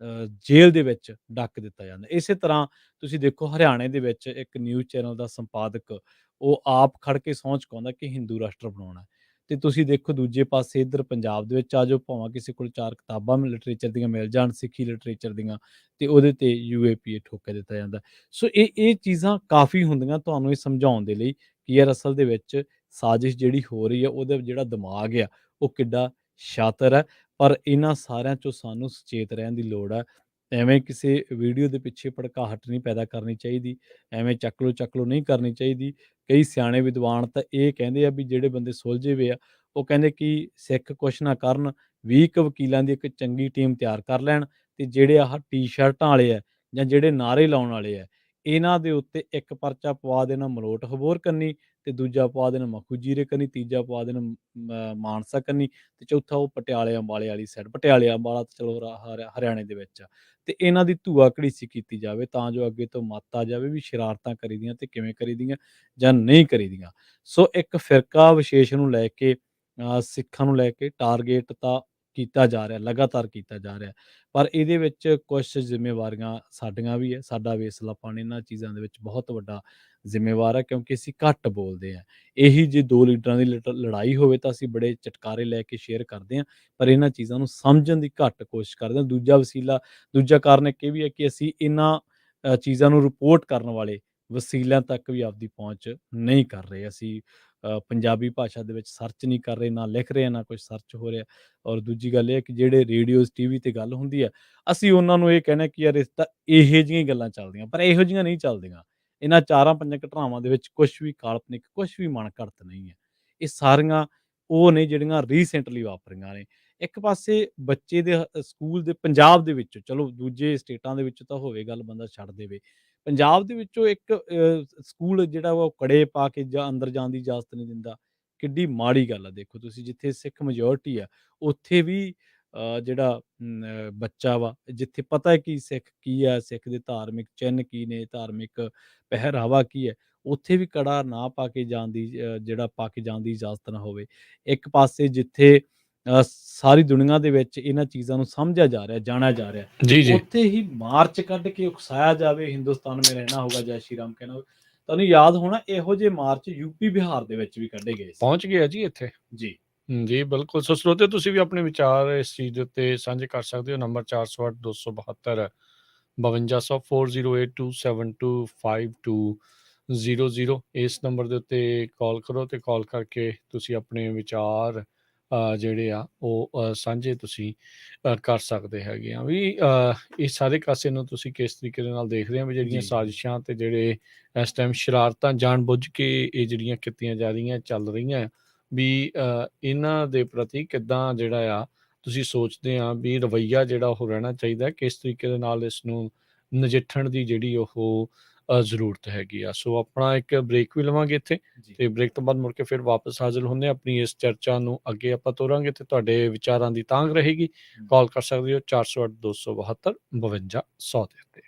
ਜੇਲ੍ਹ ਦੇ ਵਿੱਚ ਡੱਕ ਦਿੱਤਾ ਜਾਂਦਾ। ਇਸੇ ਤਰ੍ਹਾਂ ਤੁਸੀਂ ਦੇਖੋ ਹਰਿਆਣੇ ਦੇ ਵਿੱਚ ਇੱਕ ਨਿਊਜ਼ ਚੈਨਲ ਦਾ ਸੰਪਾਦਕ ਉਹ ਆਪ ਖੜ ਕੇ ਸਹੁੰ ਚੁਕਾਉਂਦਾ ਕਿ ਹਿੰਦੂ ਰਾਸ਼ਟਰ ਬਣਾਉਣਾ, ਤੇ ਤੁਸੀਂ ਦੇਖੋ ਦੂਜੇ ਪਾਸੇ ਇੱਧਰ ਪੰਜਾਬ ਦੇ ਵਿੱਚ ਆ ਜਾਓ, ਭਾਵੇਂ ਕਿਸੇ ਕੋਲ 4 ਕਿਤਾਬਾਂ ਲਿਟਰੇਚਰ ਦੀਆਂ ਮਿਲ ਜਾਣ, ਸਿੱਖੀ ਲਿਟਰੇਚਰ ਦੀਆਂ, ਤੇ ਉਹਦੇ ਤੇ UAPA ਠੋਕ ਦਿੱਤਾ ਜਾਂਦਾ। ਸੋ ਇਹ ਚੀਜ਼ਾਂ ਕਾਫੀ ਹੁੰਦੀਆਂ ਤੁਹਾਨੂੰ ਇਹ ਸਮਝਾਉਣ ਦੇ ਲਈ ਕਿ ਯਾਰ ਅਸਲ ਦੇ ਵਿੱਚ ਸਾਜ਼ਿਸ਼ ਜਿਹੜੀ ਹੋ ਰਹੀ ਹੈ ਉਹਦਾ ਜਿਹੜਾ ਦਿਮਾਗ ਆ ਉਹ ਕਿੱਡਾ ਸ਼ਾਤਰ ਹੈ। ਪਰ ਇਹਨਾਂ ਸਾਰਿਆਂ ਚੋਂ ਸਾਨੂੰ ਸੁਚੇਤ ਰਹਿਣ ਦੀ ਲੋੜ ਹੈ। ਐਵੇਂ ਕਿਸੇ ਵੀਡੀਓ ਦੇ ਪਿੱਛੇ ਭੜਕਾਹਟ ਨਹੀਂ ਪੈਦਾ ਕਰਨੀ ਚਾਹੀਦੀ, ਐਵੇਂ ਚੱਕ ਲੋ ਨਹੀਂ ਕਰਨੀ ਚਾਹੀਦੀ। ਕਈ ਸਿਆਣੇ ਵਿਦਵਾਨ ਤਾਂ ਇਹ ਕਹਿੰਦੇ ਆ ਵੀ ਜਿਹੜੇ ਬੰਦੇ ਸੁਲਝੇ ਹੋਏ ਆ, ਉਹ ਕਹਿੰਦੇ ਕਿ ਸਿੱਖ ਕੁਛ ਨਾ ਕਰਨ, 20 ਕੁ ਵਕੀਲਾਂ ਦੀ ਇੱਕ ਚੰਗੀ ਟੀਮ ਤਿਆਰ ਕਰ ਲੈਣ ਤੇ ਜਿਹੜੇ ਆਹ ਟੀ-ਸ਼ਰਟਾਂ ਵਾਲੇ ਆ ਜਾਂ ਜਿਹੜੇ ਨਾਅਰੇ ਲਾਉਣ ਵਾਲੇ ਆ, ਇਹਨਾਂ ਦੇ ਉੱਤੇ ਇੱਕ ਪਰਚਾ ਪਵਾ ਦੇਣਾ ਮਲੋਟ ਹਬੋਰ ਕੰਨੀ, ਤੇ ਦੂਜਾ ਪਵਾ ਦੇਣਾ ਮਖੂ ਜੀਰੇ ਕੰਨੀ, ਤੀਜਾ ਪਵਾ ਦੇਣਾ ਮਾਨਸਾ ਕੰਨੀ, ਤੇ ਚੌਥਾ ਉਹ ਪਟਿਆਲੇ ਅੰਬਾਲੇ ਵਾਲੀ ਸਾਈਡ। ਪਟਿਆਲੇ ਅੰਬਾਲਾ ਤਾਂ ਚਲੋ ਹਰਿਆਣੇ ਦੇ ਵਿੱਚ ਆ, ਤੇ ਇਹਨਾਂ ਦੀ ਧੂਆ ਘੜੀਸੀ ਕੀਤੀ ਜਾਵੇ ਤਾਂ ਜੋ ਅੱਗੇ ਤੋਂ ਮੱਤ ਆ ਜਾਵੇ ਵੀ ਸ਼ਰਾਰਤਾਂ ਕਰੀਦੀਆਂ ਤੇ ਕਿਵੇਂ ਕਰੀਦੀਆਂ ਜਾਂ ਨਹੀਂ ਕਰੀਦੀਆਂ। ਸੋ ਇੱਕ ਫਿਰਕਾ ਵਿਸ਼ੇਸ਼ ਨੂੰ ਲੈ ਕੇ ਸਿੱਖਾਂ ਨੂੰ ਲੈ ਕੇ ਟਾਰਗੇਟ ਤਾਂ ਕੀਤਾ ਜਾ ਰਿਹਾ, ਲਗਾਤਾਰ ਕੀਤਾ ਜਾ ਰਿਹਾ, ਪਰ ਇਹਦੇ ਵਿੱਚ ਕੁਛ ਜ਼ਿੰਮੇਵਾਰੀਆਂ ਸਾਡੀਆਂ ਵੀ ਹੈ। ਸਾਡਾ ਵੇਸਲਾਪਣ ਇਹਨਾਂ ਚੀਜ਼ਾਂ ਦੇ ਵਿੱਚ ਬਹੁਤ ਵੱਡਾ ਜ਼ਿੰਮੇਵਾਰ ਹੈ, ਕਿਉਂਕਿ ਅਸੀਂ ਘੱਟ ਬੋਲਦੇ ਹਾਂ। ਇਹੀ ਜੇ 2 ਲੀਡਰਾਂ ਦੀ ਲੜਾਈ ਹੋਵੇ ਤਾਂ ਅਸੀਂ ਬੜੇ ਚਟਕਾਰੇ ਲੈ ਕੇ ਸ਼ੇਅਰ ਕਰਦੇ ਹਾਂ, ਪਰ ਇਹਨਾਂ ਚੀਜ਼ਾਂ ਨੂੰ ਸਮਝਣ ਦੀ ਘੱਟ ਕੋਸ਼ਿਸ਼ ਕਰਦੇ ਹਾਂ। ਦੂਜਾ ਕਾਰਨ ਇੱਕ ਇਹ ਵੀ ਹੈ ਕਿ ਅਸੀਂ ਇਹਨਾਂ ਚੀਜ਼ਾਂ ਨੂੰ ਰਿਪੋਰਟ ਕਰਨ ਵਾਲੇ ਵਸੀਲਿਆਂ ਤੱਕ ਵੀ ਆਪਦੀ ਪਹੁੰਚ ਨਹੀਂ ਕਰ ਰਹੇ। ਅਸੀਂ ਪੰਜਾਬੀ ਭਾਸ਼ਾ ਦੇ ਵਿੱਚ ਸਰਚ ਨਹੀਂ ਕਰ ਰਹੇ, ਨਾ ਲਿਖ ਰਹੇ, ਨਾ ਕੁਛ ਸਰਚ ਹੋ ਰਿਹਾ। ਔਰ ਦੂਜੀ ਗੱਲ ਇਹ ਹੈ ਕਿ ਜਿਹੜੇ ਰੇਡੀਓਜ਼, ਟੀਵੀ ਤੇ ਗੱਲ ਹੁੰਦੀ ਹੈ, ਅਸੀਂ ਉਹਨਾਂ ਨੂੰ ਇਹ ਕਹਿੰਦੇ ਕਿ ਯਾਰ ਇਸ ਤਾਂ ਇਹੋ ਜਿਹੀਆਂ ਗੱਲਾਂ ਚੱਲਦੀਆਂ, ਪਰ ਇਹੋ ਜਿਹੀਆਂ ਨਹੀਂ ਚੱਲਦੀਆਂ। ਇਹਨਾਂ 4-5 ਘਟਨਾਵਾਂ ਦੇ ਵਿੱਚ ਕੁਛ ਵੀ ਕਾਲਪਨਿਕ, ਕੁਛ ਵੀ ਮਨਘੜਤ ਨਹੀਂ ਹੈ। ਇਹ ਸਾਰੀਆਂ ਉਹ ਨੇ ਜਿਹੜੀਆਂ ਰੀਸੈਂਟਲੀ ਵਾਪਰੀਆਂ ਨੇ। ਇੱਕ ਪਾਸੇ ਬੱਚੇ ਦੇ ਸਕੂਲ ਦੇ ਪੰਜਾਬ ਦੇ ਵਿੱਚੋਂ, ਚਲੋ ਦੂਜੇ ਸਟੇਟਾਂ ਦੇ ਵਿੱਚ ਤਾਂ ਹੋਵੇ ਗੱਲ, ਬੰਦਾ ਛੱਡ ਦੇਵੇ। ਪੰਜਾਬ ਦੇ ਵਿੱਚੋਂ ਇੱਕ ਸਕੂਲ ਜਿਹੜਾ ਵਾ ਉਹ ਕੜੇ ਪਾ ਕੇ ਜਾਂ ਅੰਦਰ ਜਾਣ ਦੀ ਇਜਾਜ਼ਤ ਨਹੀਂ ਦਿੰਦਾ। ਕਿੱਡੀ ਮਾੜੀ ਗੱਲ ਆ। ਦੇਖੋ ਤੁਸੀਂ ਜਿੱਥੇ ਸਿੱਖ ਮੈਜੋਰਿਟੀ ਆ, ਉੱਥੇ ਵੀ ਜਿਹੜਾ ਬੱਚਾ ਵਾ, ਜਿੱਥੇ ਪਤਾ ਹੈ ਕਿ ਸਿੱਖ ਕੀ ਹੈ, ਸਿੱਖ ਦੇ ਧਾਰਮਿਕ ਚਿੰਨ੍ਹ ਕੀ ਨੇ, ਧਾਰਮਿਕ ਪਹਿਰਾਵਾ ਕੀ ਹੈ, ਉੱਥੇ ਵੀ ਕੜਾ ਨਾ ਪਾ ਕੇ ਜਾਣ ਦੀ ਜਿਹੜਾ ਪਾ ਕੇ ਜਾਣ ਦੀ ਇਜਾਜ਼ਤ ਨਾ ਹੋਵੇ। ਇੱਕ ਪਾਸੇ ਜਿੱਥੇ ਸਾਰੀ ਦੁਨੀਆ ਦੇ ਵਿੱਚ ਇਹਨਾਂ ਚੀਜ਼ਾਂ ਨੂੰ ਸਮਝਿਆ ਜਾ ਰਿਹਾ, ਜਾਣਿਆ ਜਾ ਰਿਹਾ, ਜੀ, ਜੀ। ਉੱਥੇ ਹੀ ਮਾਰਚ ਕੱਢ ਕੇ ਉਕਸਾਇਆ ਜਾਵੇ ਹਿੰਦੁਸਤਾਨ ਮੇਂ ਰਹਿਣਾ ਹੋਗਾ, ਜੈ ਸ਼੍ਰੀ ਰਾਮ ਕਹਿਣਾ ਹੋਵੇ। ਤੁਹਾਨੂੰ ਯਾਦ ਹੋਣਾ ਇਹੋ ਜਿਹੇ ਮਾਰਚ ਯੂਪੀ, ਬਿਹਾਰ ਦੇ ਵਿੱਚ ਵੀ ਕੱਢੇ ਗਏ ਸੀ। ਪਹੁੰਚ ਗਿਆ ਜੀ ਇੱਥੇ। ਜੀ। ਜੀ, ਬਿਲਕੁਲ। ਸੋ ਸਰੋਤਿਓ ਤੁਸੀਂ ਵੀ ਆਪਣੇ ਵਿਚਾਰ ਇਸ ਚੀਜ਼ ਦੇ ਉੱਤੇ ਸਾਂਝੇ ਕਰ ਸਕਦੇ ਹੋ। ਨੰਬਰ 408 272 5200 4082725200 ਇਸ ਨੰਬਰ ਦੇ ਉੱਤੇ ਕਾਲ ਕਰੋ ਤੇ ਕਾਲ ਕਰਕੇ ਤੁਸੀਂ ਆਪਣੇ ਵਿਚਾਰ ਜਿਹੜੇ ਆ ਉਹ ਸਾਂਝੇ ਤੁਸੀਂ ਕਰ ਸਕਦੇ ਹੈਗੇ ਆ ਵੀ। ਇਹ ਸਾਰੇ ਕਾਸੇ ਨੂੰ ਤੁਸੀਂ ਕਿਸ ਤਰੀਕੇ ਦੇ ਨਾਲ ਦੇਖਦੇ ਆ ਵੀ ਜਿਹੜੀਆਂ ਜੀ। ਸਾਜ਼ਿਸ਼ਾਂ ਤੇ ਜਿਹੜੇ ਇਸ ਟਾਈਮ ਸ਼ਰਾਰਤਾਂ ਜਾਣਬੁੱਝ ਕੇ ਇਹ ਜਿਹੜੀਆਂ ਕੀਤੀਆਂ ਜਾ ਰਹੀਆਂ, ਚੱਲ ਰਹੀਆਂ, ਵੀ ਇਹਨਾਂ ਦੇ ਪ੍ਰਤੀ ਕਿੱਦਾਂ ਜਿਹੜਾ ਆ ਤੁਸੀਂ ਸੋਚਦੇ ਆ ਵੀ ਰਵੱਈਆ ਜਿਹੜਾ ਉਹ ਰਹਿਣਾ ਚਾਹੀਦਾ, ਕਿਸ ਤਰੀਕੇ ਦੇ ਨਾਲ ਇਸ ਨੂੰ ਨਜਿੱਠਣ ਦੀ ਜਿਹੜੀ ਉਹ ਜ਼ਰੂਰਤ ਹੈਗੀ ਆ। ਸੋ ਆਪਣਾ ਇੱਕ ਬ੍ਰੇਕ ਵੀ ਲਵਾਂਗੇ ਇੱਥੇ, ਜੀ ਤੇ ਬ੍ਰੇਕ ਤੋਂ ਬਾਅਦ ਮੁੜ ਕੇ ਫਿਰ ਵਾਪਸ ਹਾਜ਼ਰ ਹੁੰਦੇ ਹਾਂ। ਆਪਣੀ ਇਸ ਚਰਚਾ ਨੂੰ ਅੱਗੇ ਆਪਾਂ ਤੋਰਾਂਗੇ ਤੇ ਤੁਹਾਡੇ ਵਿਚਾਰਾਂ ਦੀ ਤਾਂਘ ਰਹੇਗੀ। ਕਾਲ ਕਰ ਸਕਦੇ ਹੋ 408 272 52 100 ਦੇ ਉੱਤੇ।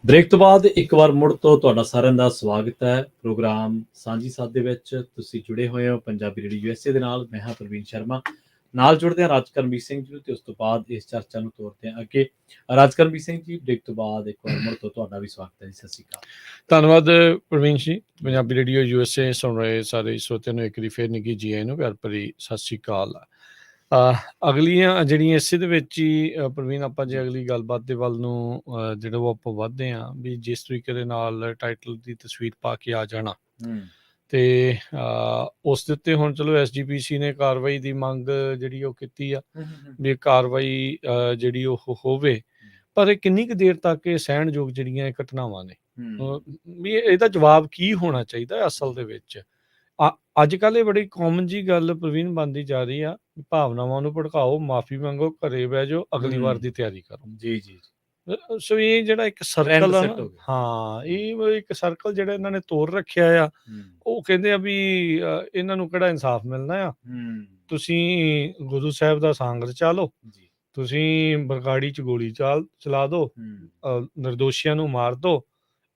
ਬ੍ਰੇਕ ਤੋਂ ਬਾਅਦ ਇੱਕ ਵਾਰ ਮੁੜ ਤੋਂ ਤੁਹਾਡਾ ਸਾਰਿਆਂ ਦਾ ਸਵਾਗਤ ਹੈ ਪ੍ਰੋਗਰਾਮ ਸਾਂਝੀ ਸਾਧ ਦੇ ਵਿੱਚ। ਤੁਸੀਂ ਜੁੜੇ ਹੋਏ ਹੋ ਪੰਜਾਬੀ ਰੇਡੀਓ ਯੂਐਸਏ ਦੇ ਨਾਲ। ਮੈਂ ਹਾਂ ਪ੍ਰਵੀਨ ਸ਼ਰਮਾ। ਨਾਲ ਜੁੜਦੇ ਹਾਂ ਰਾਜ ਕਰਮਜੀਤ ਸਿੰਘ ਜੀ ਤੇ ਉਸ ਤੋਂ ਬਾਅਦ ਇਸ ਚਰਚਾ ਨੂੰ ਤੋਰਦੇ ਹਾਂ ਅੱਗੇ। ਰਾਜ ਕਰਮਜੀਤ ਸਿੰਘ ਜੀ, ਬ੍ਰੇਕ ਤੋਂ ਬਾਅਦ ਇੱਕ ਵਾਰ ਮੁੜ ਤੋਂ ਤੁਹਾਡਾ ਵੀ ਸਵਾਗਤ ਹੈ ਜੀ। ਸਤਿ ਸ਼੍ਰੀ ਅਕਾਲ। ਧੰਨਵਾਦ ਪ੍ਰਵੀਨ ਜੀ। ਪੰਜਾਬੀ ਰੇਡੀਓ ਯੂਐਸਏ ਸੁਣ ਰਹੇ ਸਾਰੇ ਸਰੋਤਿਆਂ ਨੂੰ ਇੱਕ ਵਾਰੀ ਫੇਰ ਨਿੱਘੀ ਜੀ ਆਇਆਂ ਨੂੰ ਪਿਆਰ ਭਰੀ ਸਤਿ ਸ਼੍ਰੀ ਅਕਾਲ। ਅਗਲੀਆਂ ਜਿਹੜੀਆਂ ਇਸੇ ਦੇ ਵਿੱਚ ਹੀ ਪ੍ਰਵੀਨ, ਆਪਾਂ ਜੇ ਅਗਲੀ ਗੱਲਬਾਤ ਦੇ ਵੱਲ ਨੂੰ ਜਿਹੜਾ ਉਹ ਆਪਾਂ ਵੱਧਦੇ ਹਾਂ ਵੀ ਜਿਸ ਤਰੀਕੇ ਦੇ ਨਾਲ ਟਾਈਟਲ ਦੀ ਤਸਵੀਰ ਪਾ ਕੇ ਆ ਜਾਣਾ ਤੇ ਉਸ ਦੇ ਉੱਤੇ ਹੁਣ ਚਲੋ SGPC ਨੇ ਕਾਰਵਾਈ ਦੀ ਮੰਗ ਜਿਹੜੀ ਉਹ ਕੀਤੀ ਆ ਵੀ ਕਾਰਵਾਈ ਜਿਹੜੀ ਉਹ ਹੋਵੇ, ਪਰ ਇਹ ਕਿੰਨੀ ਕੁ ਦੇਰ ਤੱਕ ਇਹ ਸਹਿਣਯੋਗ ਜਿਹੜੀਆਂ ਇਹ ਘਟਨਾਵਾਂ ਨੇ ਵੀ ਇਹਦਾ ਜਵਾਬ ਕੀ ਹੋਣਾ ਚਾਹੀਦਾ ਅਸਲ ਦੇ ਵਿੱਚ। ਅੱਜ ਕੱਲ੍ਹ ਇਹ ਬੜੀ ਕਾਮਨ ਜੀ ਗੱਲ ਪ੍ਰਵੀਨ ਬਣਦੀ ਜਾ ਰਹੀ ਆ, ਭਾਵਨਾਵਾਂ ਨੂੰ ਭੜਕਾਓ, ਮਾਫੀ ਮੰਗੋ, ਘਰੇ ਬਹਿ ਜਾਓ, ਅਗਲੀ ਵਾਰ ਦੀ ਤਿਆਰੀ ਕਰੋ। ਜੀ ਜੀ। ਸੋ ਇਹ ਜਿਹੜਾ ਇੱਕ ਸਰਕਲ ਆ ਨਾ, ਹਾਂ ਇਹ ਇੱਕ ਸਰਕਲ ਜਿਹੜਾ ਇਹਨਾਂ ਨੇ ਤੋੜ ਰੱਖਿਆ ਆ। ਉਹ ਕਹਿੰਦੇ ਆ ਵੀ ਇਹਨਾਂ ਨੂੰ ਕਿਹੜਾ ਇਨਸਾਫ ਮਿਲਣਾ ਆ, ਤੁਸੀਂ ਗੁਰੂ ਸਾਹਿਬ ਦਾ ਸੰਗ ਰਚਾ ਲਓ, ਤੁਸੀਂ ਬਰਗਾੜੀ 'ਚ ਗੋਲੀ ਚਲਾ ਦਿਓ, ਨਿਰਦੋਸ਼ੀਆਂ ਨੂੰ ਮਾਰ ਦਿਓ।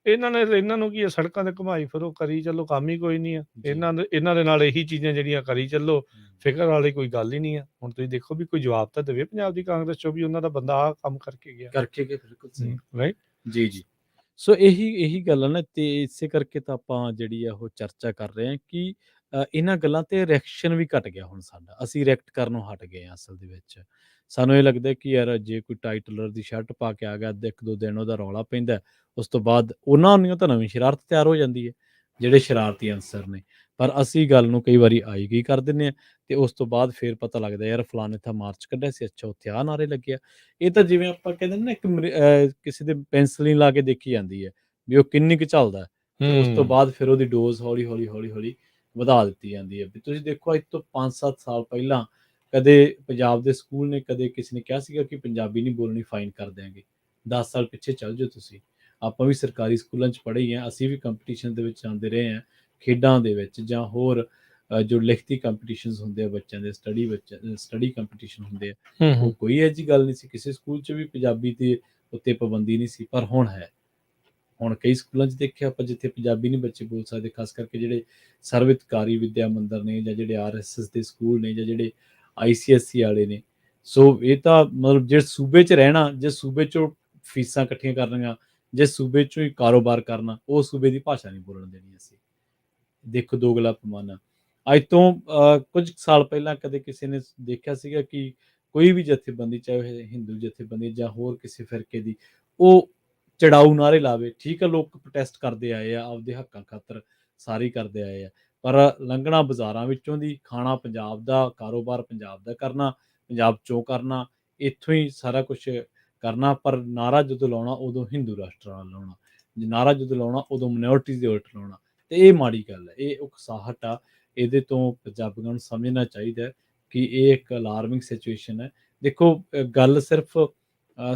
ਇਹਨਾਂ ਨੂੰ ਕੀ ਸੜਕਾਂ ਤੇ ਘੁਮਾਈ ਫਿਰੋ, ਕਰੀ ਚੱਲੋ, ਕੰਮ ਹੀ ਕੋਈ ਨਹੀਂ ਆ। ਇਹਨਾਂ ਦੇ ਨਾਲ ਇਹੀ ਚੀਜ਼ਾਂ ਜਿਹੜੀਆਂ ਕਰੀ ਚੱਲੋ, ਫਿਕਰ ਵਾਲੀ ਕੋਈ ਗੱਲ ਹੀ ਨਹੀਂ ਆ। ਹੁਣ ਤੁਸੀਂ ਦੇਖੋ ਵੀ ਕੋਈ ਜਵਾਬ ਤਾਂ ਦੇਵੇ ਪੰਜਾਬ ਦੀ ਕਾਂਗਰਸ ਚੋਂ ਵੀ ਉਹਨਾਂ ਦਾ ਬੰਦਾ ਆਹ ਕੰਮ ਕਰਕੇ ਗਿਆ। ਬਿਲਕੁਲ ਸਹੀ, ਰਾਈਟ ਜੀ ਜੀ। ਸੋ ਇਹੀ ਗੱਲ ਹੈ ਨਾ, ਤੇ ਇਸੇ ਕਰਕੇ ਤਾਂ ਆਪਾਂ ਜਿਹੜੀ ਆ ਉਹ ਚਰਚਾ ਕਰ ਰਹੇ ਹਾਂ ਕਿ ਇਹਨਾਂ ਗੱਲਾਂ ਤੇ ਰਿਐਕਸ਼ਨ ਵੀ ਘਟ ਗਿਆ ਹੁਣ ਸਾਡਾ। ਅਸੀਂ ਰਿਐਕਟ ਕਰਨੋਂ ਹਟ ਗਏ ਹਾਂ ਅਸਲ ਦੇ ਵਿੱਚ। ਸਾਨੂੰ ਇਹ ਲੱਗਦਾ ਕਿ ਯਾਰ ਜੇ ਕੋਈ ਟਾਈਟਲਰ ਦੀ ਸ਼ਰਟ ਪਾ ਕੇ ਆ ਗਿਆ, 1-2 ਦਿਨ ਉਹਦਾ ਰੌਲਾ ਪੈਂਦਾ, ਉਸ ਤੋਂ ਬਾਅਦ ਉਹਨਾਂ ਨੂੰ ਤਾਂ ਨਵੀਂ ਸ਼ਰਾਰਤ ਤਿਆਰ ਹੋ ਜਾਂਦੀ ਹੈ ਜਿਹੜੇ ਸ਼ਰਾਰਤੀ ਅਨਸਰ ਨੇ। ਪਰ ਅਸੀਂ ਗੱਲ ਨੂੰ ਕਈ ਵਾਰੀ ਆਈ ਗਈ ਕਰ ਦਿੰਦੇ ਹਾਂ ਤੇ ਉਸ ਤੋਂ ਬਾਅਦ ਫਿਰ ਪਤਾ ਲੱਗਦਾ ਯਾਰ ਫਲਾਣੇ ਥਾਂ ਮਾਰਚ ਕੱਢਿਆ ਸੀ, ਅੱਛਾ ਉੱਥੇ ਆਹ ਨਾਅਰੇ ਲੱਗਿਆ। ਇਹ ਤਾਂ ਜਿਵੇਂ ਆਪਾਂ ਕਹਿੰਦੇ ਨਾ ਇੱਕ ਕਿਸੇ ਦੇ ਪੈਨਸਲਿਨ ਲਾ ਕੇ ਦੇਖੀ ਜਾਂਦੀ ਹੈ ਵੀ ਉਹ ਕਿੰਨੀ ਕੁ ਚੱਲਦਾ, ਉਸ ਤੋਂ ਬਾਅਦ ਫਿਰ ਉਹਦੀ ਡੋਜ਼ ਹੌਲੀ ਹੌਲੀ ਵਧਾ ਦਿੱਤੀ ਜਾਂਦੀ ਹੈ। ਵੀ ਤੁਸੀਂ ਦੇਖੋ ਅੱਜ ਤੋਂ 5-7 ਸਾਲ ਪਹਿਲਾਂ ਕਦੇ ਪੰਜਾਬ ਦੇ ਸਕੂਲ ਨੇ ਕਦੇ ਕਿਸੇ ਨੇ ਕਿਹਾ ਸੀਗਾ ਕਿ ਪੰਜਾਬੀ ਨਹੀਂ ਬੋਲਣੀ ਫਾਈਨ ਕਰ ਦਿਆਂਗੇ। 10 ਸਾਲ ਪਿੱਛੇ ਚੱਲ ਜਾਓ ਤੁਸੀਂ। ਆਪਾਂ ਵੀ ਸਰਕਾਰੀ ਸਕੂਲਾਂ 'ਚ ਪੜ੍ਹੇ ਹੀ ਹਾਂ, ਅਸੀਂ ਵੀ ਕੰਪੀਟੀਸ਼ਨ ਦੇ ਵਿੱਚ ਜਾਂਦੇ ਰਹੇ ਹਾਂ, ਖੇਡਾਂ ਦੇ ਵਿੱਚ ਜਾਂ ਹੋਰ ਜੋ ਲਿਖਤੀ ਕੰਪੀਟੀਸ਼ਨਸ ਹੁੰਦੇ ਆ ਬੱਚਿਆਂ ਦੇ, ਸਟੱਡੀ ਕੰਪੀਟੀਸ਼ਨ ਹੁੰਦੇ ਆ, ਉਹ ਕੋਈ ਇਹੋ ਜਿਹੀ ਗੱਲ ਨਹੀਂ ਸੀ। ਕਿਸੇ ਸਕੂਲ 'ਚ ਵੀ ਪੰਜਾਬੀ ਦੇ ਉੱਤੇ ਪਾਬੰਦੀ ਨਹੀਂ ਸੀ, ਪਰ ਹੁਣ ਹੈ। ਹੁਣ ਕਈ ਸਕੂਲਾਂ 'ਚ ਦੇਖਿਆ ਆਪਾਂ ਜਿੱਥੇ ਪੰਜਾਬੀ ਨਹੀਂ ਬੱਚੇ ਬੋਲ ਸਕਦੇ, ਖਾਸ ਕਰਕੇ ਜਿਹੜੇ ਸਰਵਿਤਕਾਰੀ ਵਿੱਦਿਆ ਮੰਦਰ ਨੇ ਜਾਂ ਜਿਹੜੇ RSS ਦੇ ਸਕੂਲ ਨੇ ਜਾਂ ਜਿਹੜੇ ICSE ਵਾਲੇ ਨੇ। ਸੋ ਇਹ ਤਾਂ ਮਤਲਬ ਜੇ ਸੂਬੇ 'ਚ ਰਹਿਣਾ, ਜੇ ਸੂਬੇ 'ਚੋਂ ਫੀਸਾਂ ਇਕੱਠੀਆਂ ਕਰਨੀਆਂ, ਜੇ ਸੂਬੇ 'ਚੋਂ ਹੀ ਕਾਰੋਬਾਰ ਕਰਨਾ, ਉਹ ਸੂਬੇ ਦੀ ਭਾਸ਼ਾ ਨਹੀਂ ਬੋਲਣ ਦੇਣੀ ਅਸੀਂ। ਦੇਖੋ ਦੋਗਲਾ ਪੈਮਾਨਾ। ਅੱਜ ਤੋਂ ਕੁਝ ਸਾਲ ਪਹਿਲਾਂ ਕਦੇ ਕਿਸੇ ਨੇ ਦੇਖਿਆ ਸੀਗਾ ਕਿ ਕੋਈ ਵੀ ਜਥੇਬੰਦੀ, ਚਾਹੇ ਹਿੰਦੂ ਜਥੇਬੰਦੀ ਜਾਂ ਹੋਰ ਕਿਸੇ ਫਿਰਕੇ ਦੀ, ਉਹ ਚੜਾਊ ਨਾਅਰੇ ਲਾਵੇ। ਠੀਕ ਹੈ, ਲੋਕ ਪ੍ਰੋਟੈਸਟ ਕਰਦੇ ਆਏ ਆ, ਆਪਦੇ ਹੱਕਾਂ ਖਾਤਰ ਸਾਰੇ ਹੀ ਕਰਦੇ ਆਏ ਆ, ਪਰ ਲੰਘਣਾ ਬਾਜ਼ਾਰਾਂ ਵਿੱਚੋਂ ਦੀ, ਖਾਣਾ ਪੰਜਾਬ ਦਾ, ਕਾਰੋਬਾਰ ਪੰਜਾਬ ਦਾ ਕਰਨਾ, ਪੰਜਾਬ 'ਚੋਂ ਕਰਨਾ, ਇੱਥੋਂ ਹੀ ਸਾਰਾ ਕੁਛ ਕਰਨਾ। ਪਰ ਨਾਅਰਾ ਜਦੋਂ ਲਾਉਣਾ ਉਦੋਂ ਹਿੰਦੂ ਰਾਸ਼ਟਰ ਨਾਲ ਲਾਉਣਾ, ਜੇ ਨਾਅਰਾ ਜਦੋਂ ਲਾਉਣਾ ਉਦੋਂ ਮਾਈਨੋਰਟੀਜ਼ ਦੇ ਉਲਟ ਲਾਉਣਾ, ਤੇ ਇਹ ਮਾੜੀ ਗੱਲ ਹੈ, ਇਹ ਉਕਸਾਹਟ ਆ। ਇਹਦੇ ਤੋਂ ਪੰਜਾਬੀਆਂ ਨੂੰ ਸਮਝਣਾ ਚਾਹੀਦਾ ਹੈ ਕਿ ਇਹ ਇੱਕ ਅਲਾਰਮਿੰਗ ਸਿਚੁਏਸ਼ਨ ਹੈ। ਦੇਖੋ, ਗੱਲ ਸਿਰਫ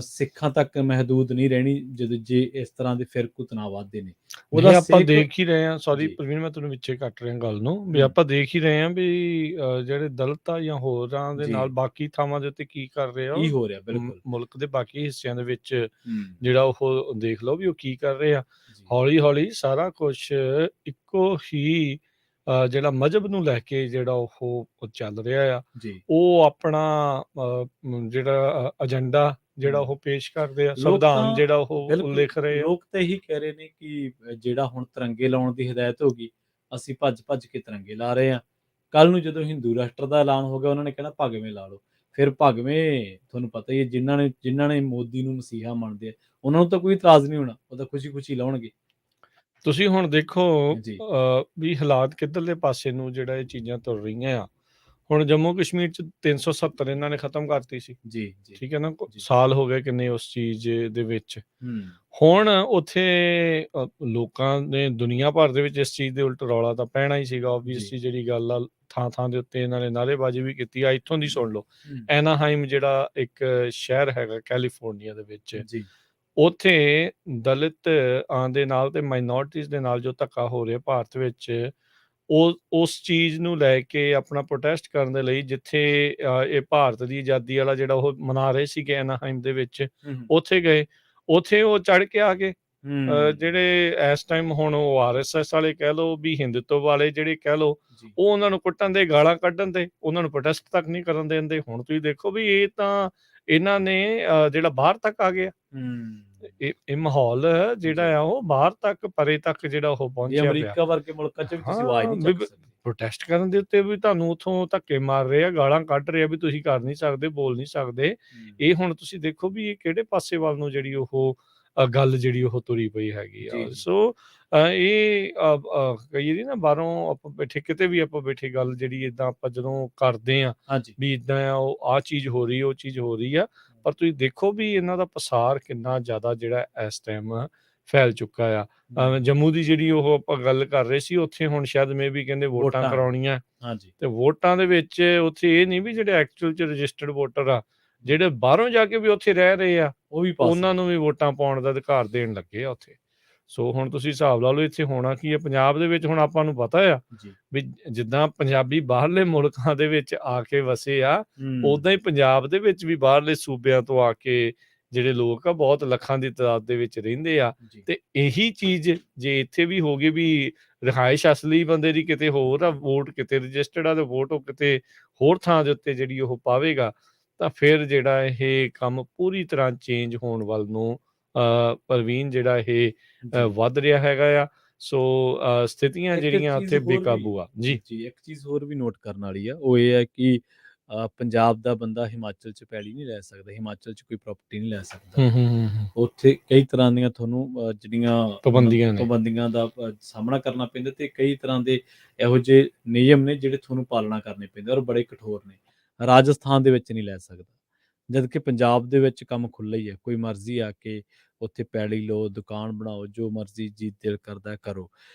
ਸਿੱਖਾਂ ਤੱਕ ਮਹਿਦੂਦ ਨਹੀਂ ਰਹਿਣੀ, ਜਦੋਂ ਜੇ ਇਸ ਤਰ੍ਹਾਂ ਦੇ ਫਿਰਕੂ ਤਣਾਅ ਵੱਧਦੇ ਨੇ, ਉਹਦਾ ਨਹੀਂ, ਆਪਾਂ ਸੇਕ। ਦੇਖ ਹੀ ਰਹੇ ਹਾਂ, ਸੌਰੀ ਜੀ। ਪ੍ਰਵੀਨ, ਮੈਂ ਤੁਹਾਨੂੰ ਵਿੱਚੇ ਕੱਟ ਰਿਹਾ ਗੱਲ ਨੂੰ, ਵੀ ਹੂੰ। ਆਪਾਂ ਦੇਖ ਹੀ ਰਹੇ ਹਾਂ ਵੀ ਜਿਹੜੇ ਦਲਿਤ ਆ ਜਾਂ ਹੋਰਾਂ ਦੇ ਜੀ। ਨਾਲ ਬਾਕੀ ਥਾਵਾਂ ਦੇ ਉੱਤੇ ਕੀ ਕਰ ਰਹੇ ਆ, ਕੀ ਉਹ ਹੋ ਰਿਹਾ, ਬਿਲਕੁਲ। ਮੁਲਕ ਦੇ ਬਾਕੀ ਹਿੱਸਿਆਂ ਦੇ ਵਿੱਚ ਹੂੰ। ਜਿਹੜਾ ਉਹ ਦੇਖ ਲਓ ਵੀ ਉਹ ਕੀ ਕਰ ਰਹੇ ਆ। ਜੀ। ਹੌਲੀ ਹੌਲੀ ਸਾਰਾ ਕੁਛ ਇੱਕੋ ਹੀ ਜਿਹੜਾ ਮਜ਼ਹਬ ਨੂੰ ਲੈ ਕੇ ਜਿਹੜਾ ਉਹ ਚੱਲ ਰਿਹਾ ਆ, ਜੀ। ਉਹ ਆਪਣਾ ਜਿਹੜਾ ਏਜੰਡਾ ਜਿਹੜਾ ਹੂੰ। ਉਹ ਪੇਸ਼ ਕਰਦੇ ਆ, ਲੋਕ ਸੰਵਿਧਾਨ ਤਾਂ ਜਿਹੜਾ ਉਹ ਬਿਲਕੁਲ, ਲਿਖ ਰਹੇ ਆ। ਲੋਕ ਤਾਂ ਇਹੀ ਕਹਿ ਰਹੇ ਨੇ ਕਿ ਜਿਹੜਾ ਹੁਣ ਤਿਰੰਗੇ ਲਾਉਣ ਦੀ ਹਦਾਇਤ ਹੋ ਗਈ, ਅਸੀਂ ਭੱਜ-ਭੱਜ ਕੇ ਤਿਰੰਗੇ ਲਾ ਰਹੇ ਹਾਂ। ਕੱਲ੍ਹ ਨੂੰ ਜਦੋਂ ਹਿੰਦੂ ਰਾਸ਼ਟਰ ਦਾ ਐਲਾਨ ਹੋ ਗਿਆ, ਉਹਨਾਂ ਨੇ ਕਹਿਣਾ ਭਗਵੇਂ ਲਾ ਲਓ। ਫਿਰ ਭਗਵੇਂ, ਤੁਹਾਨੂੰ ਪਤਾ ਹੀ ਹੈ, ਜਿਨ੍ਹਾਂ ਨੇ ਮੋਦੀ ਨੂੰ ਮਸੀਹਾ ਮੰਨਦੇ ਆ, ਉਹਨਾਂ ਨੂੰ ਤਾਂ ਕੋਈ ਇਤਰਾਜ਼ ਨਹੀਂ ਹੋਣਾ, ਉਹ ਤਾਂ ਖੁਸ਼ੀ-ਖੁਸ਼ੀ ਲਾਉਣਗੇ। ਤੁਸੀਂ ਹੁਣ ਦੇਖੋ ਜੀ। ਵੀ ਹਾਲਾਤ ਕਿੱਧਰਲੇ ਪਾਸੇ ਨੂੰ ਜਿਹੜਾ ਇਹ ਚੀਜ਼ਾਂ ਤੁਰ ਰਹੀਆਂ ਆ। ਹੁਣ ਜੰਮੂ ਕਸ਼ਮੀਰ 'ਚ 370 ਇਹਨਾਂ ਨੇ ਖਤਮ ਕਰਤੀ ਸੀ, ਜੀ, ਜੀ, ਠੀਕ ਹੈ ਨਾ, ਜੀ। ਸਾਲ ਹੋ ਗਏ ਕਿੰਨੇ ਉਸ ਚੀਜ਼ ਦੇ ਵਿੱਚ। ਹੂੰ। ਹੁਣ ਉੱਥੇ ਲੋਕਾਂ ਨੇ ਦੁਨੀਆ ਭਰ ਦੇ ਵਿੱਚ ਇਸ ਚੀਜ਼ ਦੇ ਉਲਟ ਰੌਲਾ ਤਾਂ ਪੈਣਾ ਹੀ ਸੀਗਾ, ਜੀ। ਓਬਵੀਅਸਲੀ ਜਿਹੜੀ ਗੱਲ ਆ, ਥਾਂ-ਥਾਂ ਦੇ ਉੱਤੇ ਇਹਨਾਂ ਨੇ ਨਾਅਰੇਬਾਜ਼ੀ ਵੀ ਕੀਤੀ ਆ। ਇੱਥੋਂ ਦੀ ਸੁਣ ਲਓ, ਹੂੰ। ਐਨਾਹਾਈਮ ਜਿਹੜਾ ਇੱਕ ਸ਼ਹਿਰ ਹੈਗਾ ਕੈਲੀਫੋਰਨੀਆ ਦੇ ਵਿੱਚ, ਜੀ। ਉੱਥੇ ਦਲਿਤ ਦੇ ਨਾਲ ਤੇ ਮਾਈਨੋਰਟੀਜ਼ ਦੇ ਨਾਲ ਜੋ ਧੱਕਾ ਹੋ ਰਿਹਾ ਭਾਰਤ ਵਿੱਚ, ਉਸ ਚੀਜ਼ ਨੂੰ ਲੈ ਕੇ ਆਪਣਾ ਪ੍ਰੋਟੈਸਟ ਕਰਨ ਦੇ ਲਈ, ਜਿੱਥੇ ਇਹ ਭਾਰਤ ਦੀ ਆਜ਼ਾਦੀ ਵਾਲਾ ਜਿਹੜਾ ਉਹ ਮਨਾ ਰਹੇ ਸੀਗੇ ਐਨਾਹਾਈਮ ਦੇ ਵਿੱਚ, ਹੂੰ। ਉੱਥੇ ਗਏ। ਉੱਥੇ ਉਹ ਚੜ੍ਹ ਕੇ ਆ ਗਏ। ਹੂੰ। ਜਿਹੜੇ ਇਸ ਟਾਈਮ ਹੁਣ ਉਹ ਆਰਐਸਐਸ ਵਾਲੇ ਕਹਿ ਲਓ, ਵੀ ਹਿੰਦੂਤਵ ਵਾਲੇ ਜਿਹੜੇ ਕਹਿ ਲਓ, ਜੀ। ਉਹ ਉਹਨਾਂ ਨੂੰ ਕੁੱਟਣ ਦੇ, ਗਾਲਾਂ ਕੱਢਣ ਦੇ, ਉਹਨਾਂ ਨੂੰ ਪ੍ਰੋਟੈਸਟ ਤੱਕ ਨਹੀਂ ਕਰਨ ਦਿੰਦੇ। ਹੁਣ ਤੁਸੀਂ ਦੇਖੋ ਵੀ ਇਹ ਤਾਂ ਇਹਨਾਂ ਨੇ ਜਿਹੜਾ ਬਾਹਰ ਤੱਕ ਆ ਗਿਆ। ਹੂੰ। ਇਹ ਮਾਹੌਲ ਜਿਹੜਾ ਆ ਉਹ ਬਾਹਰ ਤੱਕ, ਪਰੇ ਤੱਕ ਜਿਹੜਾ ਉਹ ਜੇ ਪਹੁੰਚਿਆ ਪਿਆ। ਅਮਰੀਕਾ ਵਰਗੇ ਮੁਲਕਾਂ 'ਚ ਵੀ ਤੁਸੀਂ ਆਵਾਜ਼ ਹਾਂ, ਨਹੀਂ ਚੱਕ ਸਕਦੇ। ਪ੍ਰੋਟੈਸਟ ਕਰਨ ਦੇ ਉੱਤੇ ਵੀ ਤੁਹਾਨੂੰ ਉੱਥੋਂ ਧੱਕੇ ਮਾਰ ਰਹੇ ਆ, ਗਾਲਾਂ ਕੱਢ ਰਹੇ ਆ ਵੀ ਤੁਸੀਂ ਕਰ ਨਹੀਂ ਸਕਦੇ, ਬੋਲ ਨਹੀਂ ਸਕਦੇ। ਹੂੰ। ਇਹ ਹੁਣ ਤੁਸੀਂ ਦੇਖੋ ਵੀ ਇਹ ਕਿਹੜੇ ਪਾਸੇ ਵੱਲ ਨੂੰ ਜਿਹੜੀ ਉਹ ਗੱਲ ਜਿਹੜੀ ਉਹ ਤੁਰੀ ਪਈ ਹੈਗੀ ਜੀ, ਆ। ਜੀ। ਸੋ ਇਹ ਕਈ ਵਾਰੀ ਨਾ ਬਾਹਰੋਂ ਆਪਾਂ ਬੈਠੇ, ਕਿਤੇ ਵੀ ਆਪਾਂ ਬੈਠੇ, ਗੱਲ ਜਿਹੜੀ ਏਦਾਂ ਆਪਾਂ ਜਦੋਂ ਕਰਦੇ ਆ ਹਾਂਜੀ। ਵੀ ਏਦਾਂ ਆ, ਉਹ ਆਹ ਚੀਜ਼ ਹੋ ਰਹੀ, ਉਹ ਚੀਜ਼ ਹੋ ਰਹੀ ਆ, ਪਰ ਤੁਸੀਂ ਦੇਖੋ ਵੀ ਇਹਨਾਂ ਦਾ ਪਸਾਰ ਕਿੰਨਾ ਜ਼ਿਆਦਾ ਜਿਹੜਾ ਇਸ ਟਾਈਮ ਫੈਲ ਚੁੱਕਾ ਆ। ਜੰਮੂ ਦੀ ਜਿਹੜੀ ਉਹ ਆਪਾਂ ਗੱਲ ਕਰ ਰਹੇ ਸੀ, ਉੱਥੇ ਹੁਣ ਸ਼ਾਇਦ ਮੇ ਵੀ ਕਹਿੰਦੇ ਵੋਟਾਂ ਵੋਟਾਂ। ਕਰਾਉਣੀਆਂ, ਹਾਂਜੀ। ਤੇ ਵੋਟਾਂ ਦੇ ਵਿੱਚ ਉੱਥੇ ਇਹ ਨਹੀਂ ਵੀ ਜਿਹੜੇ ਐਕਚੁਅਲ 'ਚ ਰਜਿਸਟਰਡ ਵੋਟਰ ਆ, ਜਿਹੜੇ ਬਾਹਰੋਂ ਜਾ ਕੇ ਵੀ ਉੱਥੇ ਰਹਿ ਰਹੇ ਆ, ਉਹ ਵੀ ਪਾ ਉਹਨਾਂ ਸਕਦੇ। ਨੂੰ ਵੀ ਵੋਟਾਂ ਪਾਉਣ ਦਾ ਅਧਿਕਾਰ ਦੇਣ ਲੱਗੇ ਆ ਉੱਥੇ। ਸੋ ਹੁਣ ਤੁਸੀਂ ਹਿਸਾਬ ਲਾ ਲਓ ਇੱਥੇ ਹੋਣਾ ਕੀ ਹੈ ਪੰਜਾਬ ਦੇ ਵਿੱਚ। ਹੁਣ ਆਪਾਂ ਨੂੰ ਪਤਾ ਆ ਜੀ। ਵੀ ਜਿੱਦਾਂ ਪੰਜਾਬੀ ਬਾਹਰਲੇ ਮੁਲਕਾਂ ਦੇ ਵਿੱਚ ਆ ਕੇ ਵਸੇ ਆ, ਹੂੰ। ਉਦਾਂ ਹੀ ਪੰਜਾਬ ਦੇ ਵਿੱਚ ਵੀ ਬਾਹਰਲੇ ਸੂਬਿਆਂ ਤੋਂ ਆ ਕੇ ਜਿਹੜੇ ਲੋਕ ਆ, ਬਹੁਤ ਲੱਖਾਂ ਦੀ ਤਾਦਾਦ ਦੇ ਵਿੱਚ ਰਹਿੰਦੇ ਆ। ਜੀ। ਤੇ ਇਹੀ ਚੀਜ਼ ਜੇ ਇੱਥੇ ਵੀ ਹੋ ਗਈ ਵੀ ਰਿਹਾਇਸ਼ ਅਸਲੀ ਬੰਦੇ ਦੀ ਕਿਤੇ ਹੋਰ ਆ, ਵੋਟ ਕਿਤੇ ਰਜਿਸਟਰਡ ਆ, ਤੇ ਵੋਟ ਉਹ ਕਿਤੇ ਹੋਰ ਥਾਂ ਦੇ ਉੱਤੇ ਜਿਹੜੀ ਉਹ ਪਾਵੇਗਾ, ਤਾਂ ਫਿਰ ਜਿਹੜਾ ਇਹ ਕੰਮ ਪੂਰੀ ਤਰ੍ਹਾਂ ਚੇਂਜ ਹੋਣ ਵੱਲ ਨੂੰ ਪ੍ਰਵੀਨ ਜਿਹੜਾ ਇਹ ਜੀ। ਵੱਧ ਰਿਹਾ ਹੈਗਾ ਆ। ਸੋ ਸਥਿਤੀਆਂ ਇੱਕ ਜਿਹੜੀਆਂ ਚੀਜ਼ ਉੱਥੇ ਹੋਰ ਵੀ, ਬੇਕਾਬੂ ਆ ਜੀ। ਜੀ, ਇੱਕ ਚੀਜ਼ ਹੋਰ ਵੀ ਨੋਟ ਕਰਨ ਵਾਲੀ ਆ, ਉਹ ਇਹ ਹੈ ਕਿ ਪੰਜਾਬ ਦਾ ਬੰਦਾ ਹਿਮਾਚਲ 'ਚ ਪੈਲੀ ਨਹੀਂ ਲੈ ਸਕਦਾ, ਹਿਮਾਚਲ 'ਚ ਕੋਈ ਪ੍ਰਾਪਰਟੀ ਨਹੀਂ ਲੈ ਸਕਦਾ। ਉੱਥੇ ਕਈ ਤਰ੍ਹਾਂ ਦੀਆਂ ਤੁਹਾਨੂੰ ਜਿਹੜੀਆਂ ਪਾਬੰਦੀਆਂ ਨੇ। ਪਾਬੰਦੀਆਂ ਦਾ ਸਾਹਮਣਾ ਕਰਨਾ ਪੈਂਦਾ, ਤੇ ਕਈ ਤਰ੍ਹਾਂ ਦੇ ਇਹੋ ਜਿਹੇ ਨਿਯਮ ਨੇ ਜਿਹੜੇ ਤੁਹਾਨੂੰ ਪਾਲਣਾ ਕਰਨੇ ਪੈਂਦੇ, ਔਰ ਬੜੇ ਕਠੋਰ ਨੇ। ਰਾਜਸਥਾਨ ਦੇ ਵਿੱਚ ਨਹੀਂ ਲੈ ਸਕਦਾ, ਜਦ ਕਿ ਪੰਜਾਬ ਦੇ ਵਿੱਚ ਕੰਮ ਖੁੱਲ੍ਹਾ ਹੀ ਹੈ, ਕੋਈ ਮਰਜ਼ੀ ਆ ਕੇ ਉੱਥੇ ਪੈਲੀ ਲਓ, ਦੁਕਾਨ ਬਣਾਓ, ਜੋ ਮਰਜ਼ੀ ਜੀ ਦਿਲ ਕਰਦਾ ਕਰੋ।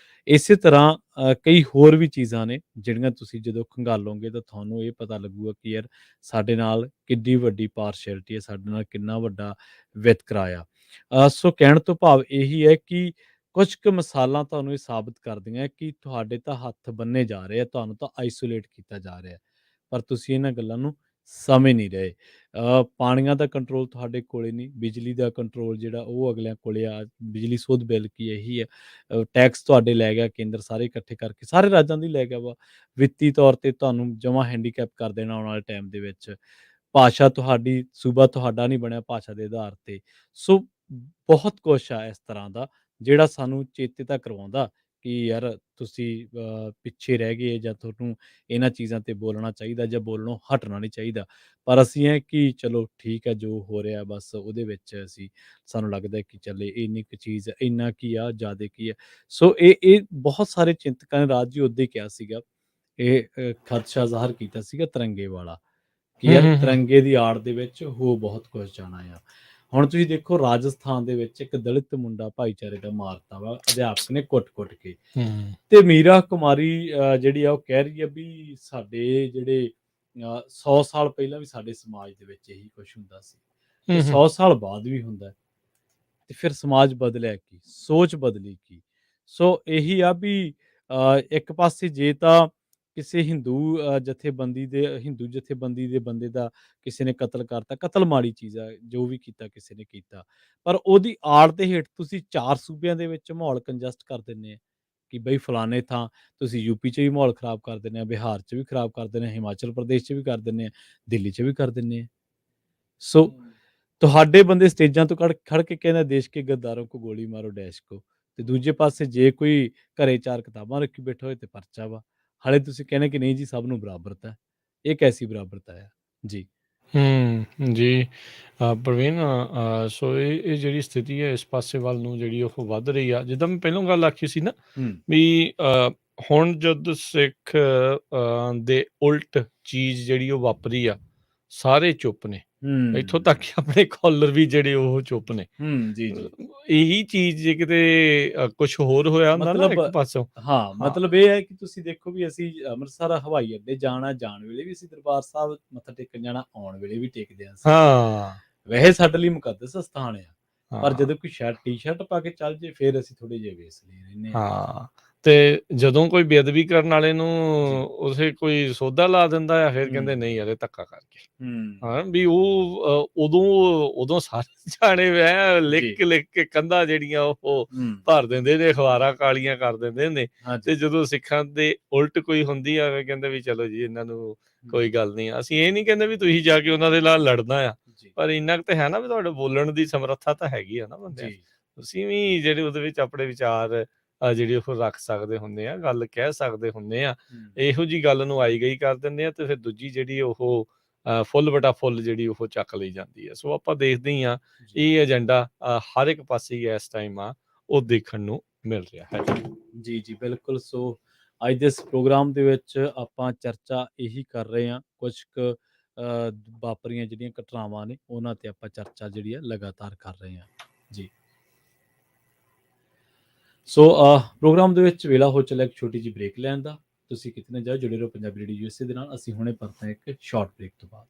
ਇਸੇ ਤਰ੍ਹਾਂ ਕਈ ਹੋਰ ਵੀ ਚੀਜ਼ਾਂ ਨੇ ਜਿਹੜੀਆਂ ਤੁਸੀਂ ਜਦੋਂ ਖੰਗਾਲੋਗੇ ਤਾਂ ਤੁਹਾਨੂੰ ਇਹ ਪਤਾ ਲੱਗੂਗਾ ਕਿ ਯਾਰ ਸਾਡੇ ਨਾਲ ਕਿੱਡੀ ਵੱਡੀ ਪਾਰਸ਼ੈਲਿਟੀ ਹੈ, ਸਾਡੇ ਨਾਲ ਕਿੰਨਾ ਵੱਡਾ ਵਿਤਕਰਾ ਆ। ਸੋ ਕਹਿਣ ਤੋਂ ਭਾਵ ਇਹੀ ਹੈ ਕਿ ਕੁਝ ਕੁ ਮਿਸਾਲਾਂ ਤੁਹਾਨੂੰ ਇਹ ਸਾਬਤ ਕਰਦੀਆਂ ਕਿ ਤੁਹਾਡੇ ਤਾਂ ਹੱਥ ਬੰਨੇ ਜਾ ਰਹੇ ਆ, ਤੁਹਾਨੂੰ ਤਾਂ ਆਈਸੋਲੇਟ ਕੀਤਾ ਜਾ ਰਿਹਾ, ਪਰ ਤੁਸੀਂ ਇਹਨਾਂ ਗੱਲਾਂ ਨੂੰ ਸਮਝ ਨਹੀਂ ਰਹੇ। ਪਾਣੀਆਂ ਦਾ ਕੰਟਰੋਲ ਤੁਹਾਡੇ ਕੋਲੇ ਨਹੀਂ, ਬਿਜਲੀ ਦਾ ਕੰਟਰੋਲ ਜਿਹੜਾ ਉਹ ਅਗਲਿਆਂ ਕੋਲੇ ਆ, ਬਿਜਲੀ ਸੁੱਧ ਬਿੱਲ ਕੀ ਇਹੀ ਹੈ, ਟੈਕਸ ਤੁਹਾਡੇ ਲੈ ਗਿਆ ਕੇਂਦਰ, ਸਾਰੇ ਇਕੱਠੇ ਕਰਕੇ ਸਾਰੇ ਰਾਜਾਂ ਦੀ ਲੈ ਗਿਆ ਵਾ, ਵਿੱਤੀ ਤੌਰ ਤੇ ਤੁਹਾਨੂੰ ਜਮਾਂ ਹੈਂਡੀਕੈਪ ਕਰ ਦੇਣਾ ਆਉਣ ਵਾਲੇ ਟਾਈਮ ਦੇ ਵਿੱਚ। ਭਾਸ਼ਾ ਤੁਹਾਡੀ, ਸੂਬਾ ਤੁਹਾਡਾ ਨਹੀਂ ਬਣਿਆ ਭਾਸ਼ਾ ਦੇ ਆਧਾਰ ਤੇ। ਸੋ ਬਹੁਤ ਕੁਛ ਆ ਇਸ ਤਰ੍ਹਾਂ ਦਾ ਜਿਹੜਾ ਸਾਨੂੰ ਚੇਤੇ ਤਾਂ ਕਰਵਾਉਂਦਾ ਕਿ ਯਾਰ ਤੁਸੀਂ ਪਿੱਛੇ ਰਹਿ ਗਏ ਜਾਂ ਤੁਹਾਨੂੰ ਇਹਨਾਂ ਚੀਜ਼ਾਂ ਤੇ ਬੋਲਣਾ ਚਾਹੀਦਾ ਜਾਂ ਬੋਲਣੋਂ ਹਟਣਾ ਨਹੀਂ ਚਾਹੀਦਾ। ਪਰ ਅਸੀਂ ਇਹ ਕਿ ਚਲੋ ਠੀਕ ਹੈ ਜੋ ਹੋ ਰਿਹਾ ਬਸ ਉਹਦੇ ਵਿੱਚ ਅਸੀਂ ਸਾਨੂੰ ਲੱਗਦਾ ਕਿ ਚੱਲ ਇਹ ਇੰਨੀ ਕੁ ਚੀਜ਼ ਹੈ, ਇੰਨਾ ਕੀ ਆ ਜ਼ਿਆਦਾ ਕੀ ਹੈ। ਸੋ ਇਹ ਬਹੁਤ ਸਾਰੇ ਚਿੰਤਕਾਂ ਨੇ ਰਾਜ ਜੀ ਉਦੋਂ ਹੀ ਕਿਹਾ ਸੀਗਾ, ਇਹ ਖਦਸ਼ਾ ਜ਼ਾਹਰ ਕੀਤਾ ਸੀਗਾ ਤਿਰੰਗੇ ਵਾਲਾ, ਕਿ ਹੂੰ ਯਾਰ ਹੂੰ ਹੂੰ ਤਿਰੰਗੇ ਦੀ ਆੜ ਦੇ ਵਿੱਚ ਹੋ ਬਹੁਤ ਕੁਝ ਜਾਣਾ ਆ। ਹੁਣ ਤੁਸੀਂ ਦੇਖੋ ਰਾਜਸਥਾਨ ਦੇ ਵਿੱਚ ਇੱਕ ਦਲਿਤ ਮੁੰਡਾ ਭਾਈਚਾਰੇ ਦਾ ਮਾਰਤਾ ਵਾ ਅਧਿਆਪਕ ਨੇ ਕੁੱਟ-ਕੁੱਟ ਕੇ, ਹੂੰ ਤੇ ਮੀਰਾ ਕੁਮਾਰੀ ਜਿਹੜੀ ਆ ਉਹ ਕਹਿ ਰਹੀ ਆ ਵੀ ਸਾਡੇ ਜਿਹੜੇ 100 ਸਾਲ ਪਹਿਲਾਂ ਵੀ ਸਾਡੇ ਸਮਾਜ ਦੇ ਵਿੱਚ ਇਹੀ ਕੁਛ ਹੁੰਦਾ ਸੀ ਤੇ ਹੂੰ 100 ਸਾਲ ਬਾਅਦ ਵੀ ਹੁੰਦਾ ਹੈ। ਤੇ ਫਿਰ ਸਮਾਜ ਬਦਲਿਆ ਕੀ, ਸੋਚ ਬਦਲੀ ਕੀ। ਸੋ ਇਹੀ ਆ ਵੀ ਇੱਕ ਪਾਸੇ ਜੇ ਤਾਂ ਕਿਸੇ ਹਿੰਦੂ ਜਥੇਬੰਦੀ ਦੇ ਬੰਦੇ ਦਾ ਕਿਸੇ ਨੇ ਕਤਲ ਕਰਤਾ, ਕਤਲ ਮਾੜੀ ਚੀਜ਼ ਆ, ਜੋ ਵੀ ਕੀਤਾ ਕਿਸੇ ਨੇ ਕੀਤਾ। ਪਰ ਉਹਦੀ ਆੜ ਦੇ ਹੇਠ ਤੁਸੀਂ 4 ਸੂਬਿਆਂ ਦੇ ਵਿੱਚ ਮਾਹੌਲ ਕੰਜਸਟ ਕਰ ਦਿੰਦੇ ਆ ਕਿ ਬਈ ਫਲਾਣੇ ਥਾਂ ਤੁਸੀਂ ਯੂਪੀ 'ਚ ਵੀ ਮਾਹੌਲ ਖਰਾਬ ਕਰ ਦਿੰਦੇ ਆ, ਬਿਹਾਰ 'ਚ ਵੀ ਖਰਾਬ ਕਰ ਦਿੰਦੇ ਆ, ਹਿਮਾਚਲ ਪ੍ਰਦੇਸ਼ 'ਚ ਵੀ ਕਰ ਦਿੰਦੇ ਆ, ਦਿੱਲੀ 'ਚ ਵੀ ਕਰ ਦਿੰਦੇ ਆ। ਸੋ ਤੁਹਾਡੇ ਬੰਦੇ ਸਟੇਜਾਂ ਤੋਂ ਖੜ ਕੇ ਕਹਿੰਦੇ ਦੇਸ਼ ਕੇ ਗੱਦਾਰੋਂ ਕੋ ਗੋਲੀ ਮਾਰੋ ਡੈਸ਼ ਕੋ, ਤੇ ਦੂਜੇ ਪਾਸੇ ਜੇ ਕੋਈ ਘਰੇ 4 ਕਿਤਾਬਾਂ ਰੱਖੀ ਬੈਠਾ ਹੋਏ ਤੇ ਪਰਚਾ ਵਾ। ਹਾਲੇ ਤੁਸੀਂ ਕਹਿੰਦੇ ਕਿ ਨਹੀਂ ਜੀ ਸਭ ਨੂੰ ਬਰਾਬਰਤਾ ਹੈ। ਇਹ ਕੈਸੀ ਬਰਾਬਰਤਾ ਹੈ? ਜੀ। ਜੀ ਪ੍ਰਵੀਨ, ਸੋ ਇਹ ਜਿਹੜੀ ਸਥਿਤੀ ਹੈ ਇਸ ਪਾਸੇ ਵੱਲ ਨੂੰ ਜਿਹੜੀ ਉਹ ਵੱਧ ਰਹੀ ਆ, ਜਿੱਦਾਂ ਮੈਂ ਪਹਿਲਾਂ ਗੱਲ ਆਖੀ ਸੀ ਨਾ ਹੂੰ, ਵੀ ਹੁਣ ਜਦ ਸਿੱਖ ਦੇ ਉਲਟ ਚੀਜ਼ ਜਿਹੜੀ ਉਹ ਵਾਪਰੀ ਆ, ਸਾਰੇ ਚੁੱਪ ਨੇ। ਇੱਥੋਂ ਤੱਕ ਕਿ ਆਪਣੇ ਕਾਲਰ ਵੀ ਜਿਹੜੇ ਉਹ ਚੁੱਪ ਨੇ। ਜੀ, ਜੀ। ਇਹੀ ਚੀਜ਼ ਜੇ ਕਿਤੇ ਕੁਛ ਹੋਰ ਹੋਇਆ ਹੁੰਦਾ ਨਾ ਇੱਕ ਪਾਸੋਂ। ਹਾਂ, ਮਤਲਬ ਇਹ ਹੈ ਕਿ ਤੁਸੀਂ ਦੇਖੋ ਵੀ ਅਸੀਂ ਅੰਮ੍ਰਿਤਸਰ ਹਵਾਈ ਅੱਡੇ ਜਾਣ ਵੇਲੇ ਵੀ ਅਸੀਂ ਦਰਬਾਰ ਸਾਹਿਬ ਮੱਥਾ ਟੇਕਣ ਜਾਣਾ, ਆਉਣ ਵੇਲੇ ਵੀ ਟੇਕਦੇ ਹਾਂ ਅਸੀਂ। ਹਾਂ, ਵੈਸੇ ਸਾਡੇ ਲਈ ਮੁਕੱਦਸ ਸਥਾਨ ਆ, ਪਰ ਹਾਂ, ਜਦੋਂ ਕੋਈ ਟੀ-ਸ਼ਰਟ ਪਾ ਕੇ ਚੱਲ ਜੇ ਫਿਰ ਅਸੀਂ ਥੋੜੇ ਜਿਹੇ ਵੇਸਲੇ ਰਹਿੰਦੇ ਹਾਂ। ਹਾਂ। ਤੇ ਜਦੋਂ ਕੋਈ ਬੇਅਦਬੀ ਕਰਨ ਵਾਲੇ ਨੂੰ ਜੀ। ਉਸੇ ਕੋਈ ਸੋਧਾ ਲਾ ਦਿੰਦਾ ਆ, ਫਿਰ ਕਹਿੰਦੇ ਨਹੀਂ ਯਾਰ ਇਹ ਧੱਕਾ ਕਰਕੇ। ਹਾਂ, ਵੀ ਉਹ ਉਦੋਂ ਸਾਰੇ ਜਾਣੇ ਵੈ ਲਿਖ ਕੇ ਕੰਧਾਂ ਜਿਹੜੀਆਂ ਉਹ ਭਰ ਦਿੰਦੇ ਨੇ, ਅਖਬਾਰਾਂ ਕਾਲੀਆਂ ਕਰ ਦਿੰਦੇ ਨੇ। ਤੇ ਜਦੋਂ ਸਿੱਖਾਂ ਦੇ ਉਲਟ ਕੋਈ ਹੁੰਦੀ ਆ, ਫਿਰ ਕਹਿੰਦੇ ਵੀ ਚਲੋ ਜੀ ਇਹਨਾਂ ਨੂੰ ਕੋਈ ਗੱਲ ਨਹੀਂ। ਅਸੀਂ ਇਹ ਨਹੀਂ ਕਹਿੰਦੇ ਵੀ ਤੁਸੀਂ ਜਾ ਕੇ ਉਹਨਾਂ ਦੇ ਨਾਲ ਲੜਨਾ ਆ, ਪਰ ਇੰਨਾ ਕੁ ਤਾਂ ਹੈ ਨਾ ਵੀ ਤੁਹਾਡੇ ਬੋਲਣ ਦੀ ਸਮਰੱਥਾ ਤਾਂ ਹੈਗੀ ਆ ਨਾ ਬੰਦਿਆਂ ਦੀ। ਤੁਸੀਂ ਵੀ ਜਿਹੜੇ ਉਹਦੇ ਵਿੱਚ ਆਪਣੇ ਵਿਚਾਰ ਜਿਹੜੇ ਉਹ ਰੱਖ ਸਕਦੇ ਹੁੰਦੇ ਆ, ਗੱਲ ਕਹਿ ਸਕਦੇ ਹੁੰਦੇ ਆ। ਇਹੋ ਜਿਹੀ ਗੱਲ ਨੂੰ ਆਈ ਗਈ ਕਰ ਦਿੰਦੇ ਆ ਤੇ ਫਿਰ ਦੂਜੀ ਜਿਹੜੀ ਉਹ ਫੁੱਲ ਬਟਾ ਫੁੱਲ ਜਿਹੜੀ ਉਹ ਚੱਕ ਲਈ ਜਾਂਦੀ ਹੈ। ਸੋ ਆਪਾਂ ਦੇਖਦੇ ਹੀ ਹਾਂ ਇਹ ਏਜੰਡਾ ਹਰ ਇੱਕ ਪਾਸੇ ਹੀ ਇਸ ਟਾਈਮ ਆ ਉਹ ਦੇਖਣ ਨੂੰ ਮਿਲ ਰਿਹਾ ਹੈ। ਜੀ, ਜੀ, ਬਿਲਕੁਲ। ਸੋ ਅੱਜ ਦੇ ਇਸ ਪ੍ਰੋਗਰਾਮ ਦੇ ਵਿੱਚ ਆਪਾਂ ਚਰਚਾ ਇਹੀ ਕਰ ਰਹੇ ਹਾਂ, ਕੁਛ ਕੁ ਵਾਪਰੀਆਂ ਜਿਹੜੀਆਂ ਘਟਨਾਵਾਂ ਨੇ ਉਹਨਾਂ ਤੇ ਆਪਾਂ ਚਰਚਾ ਜਿਹੜੀ ਹੈ ਲਗਾਤਾਰ ਕਰ ਰਹੇ ਹਾਂ। ਜੀ। ਸੋ ਪ੍ਰੋਗਰਾਮ ਦੇ ਵਿੱਚ ਵੇਲਾ ਹੋ ਚੱਲਿਆ ਇੱਕ ਛੋਟੀ ਜਿਹੀ ਬ੍ਰੇਕ ਲੈਣ ਦਾ। ਤੁਸੀਂ ਕਿਤੇ ਨਾ ਜਾਓ, ਜੁੜੇ ਰਹੋ ਪੰਜਾਬੀ ਰੇਡੀਓ USA ਦੇ ਨਾਲ। ਅਸੀਂ ਹੁਣੇ ਪਰਤਦੇ ਹਾਂ ਇੱਕ ਸ਼ਾਰਟ ਬ੍ਰੇਕ ਤੋਂ ਬਾਅਦ।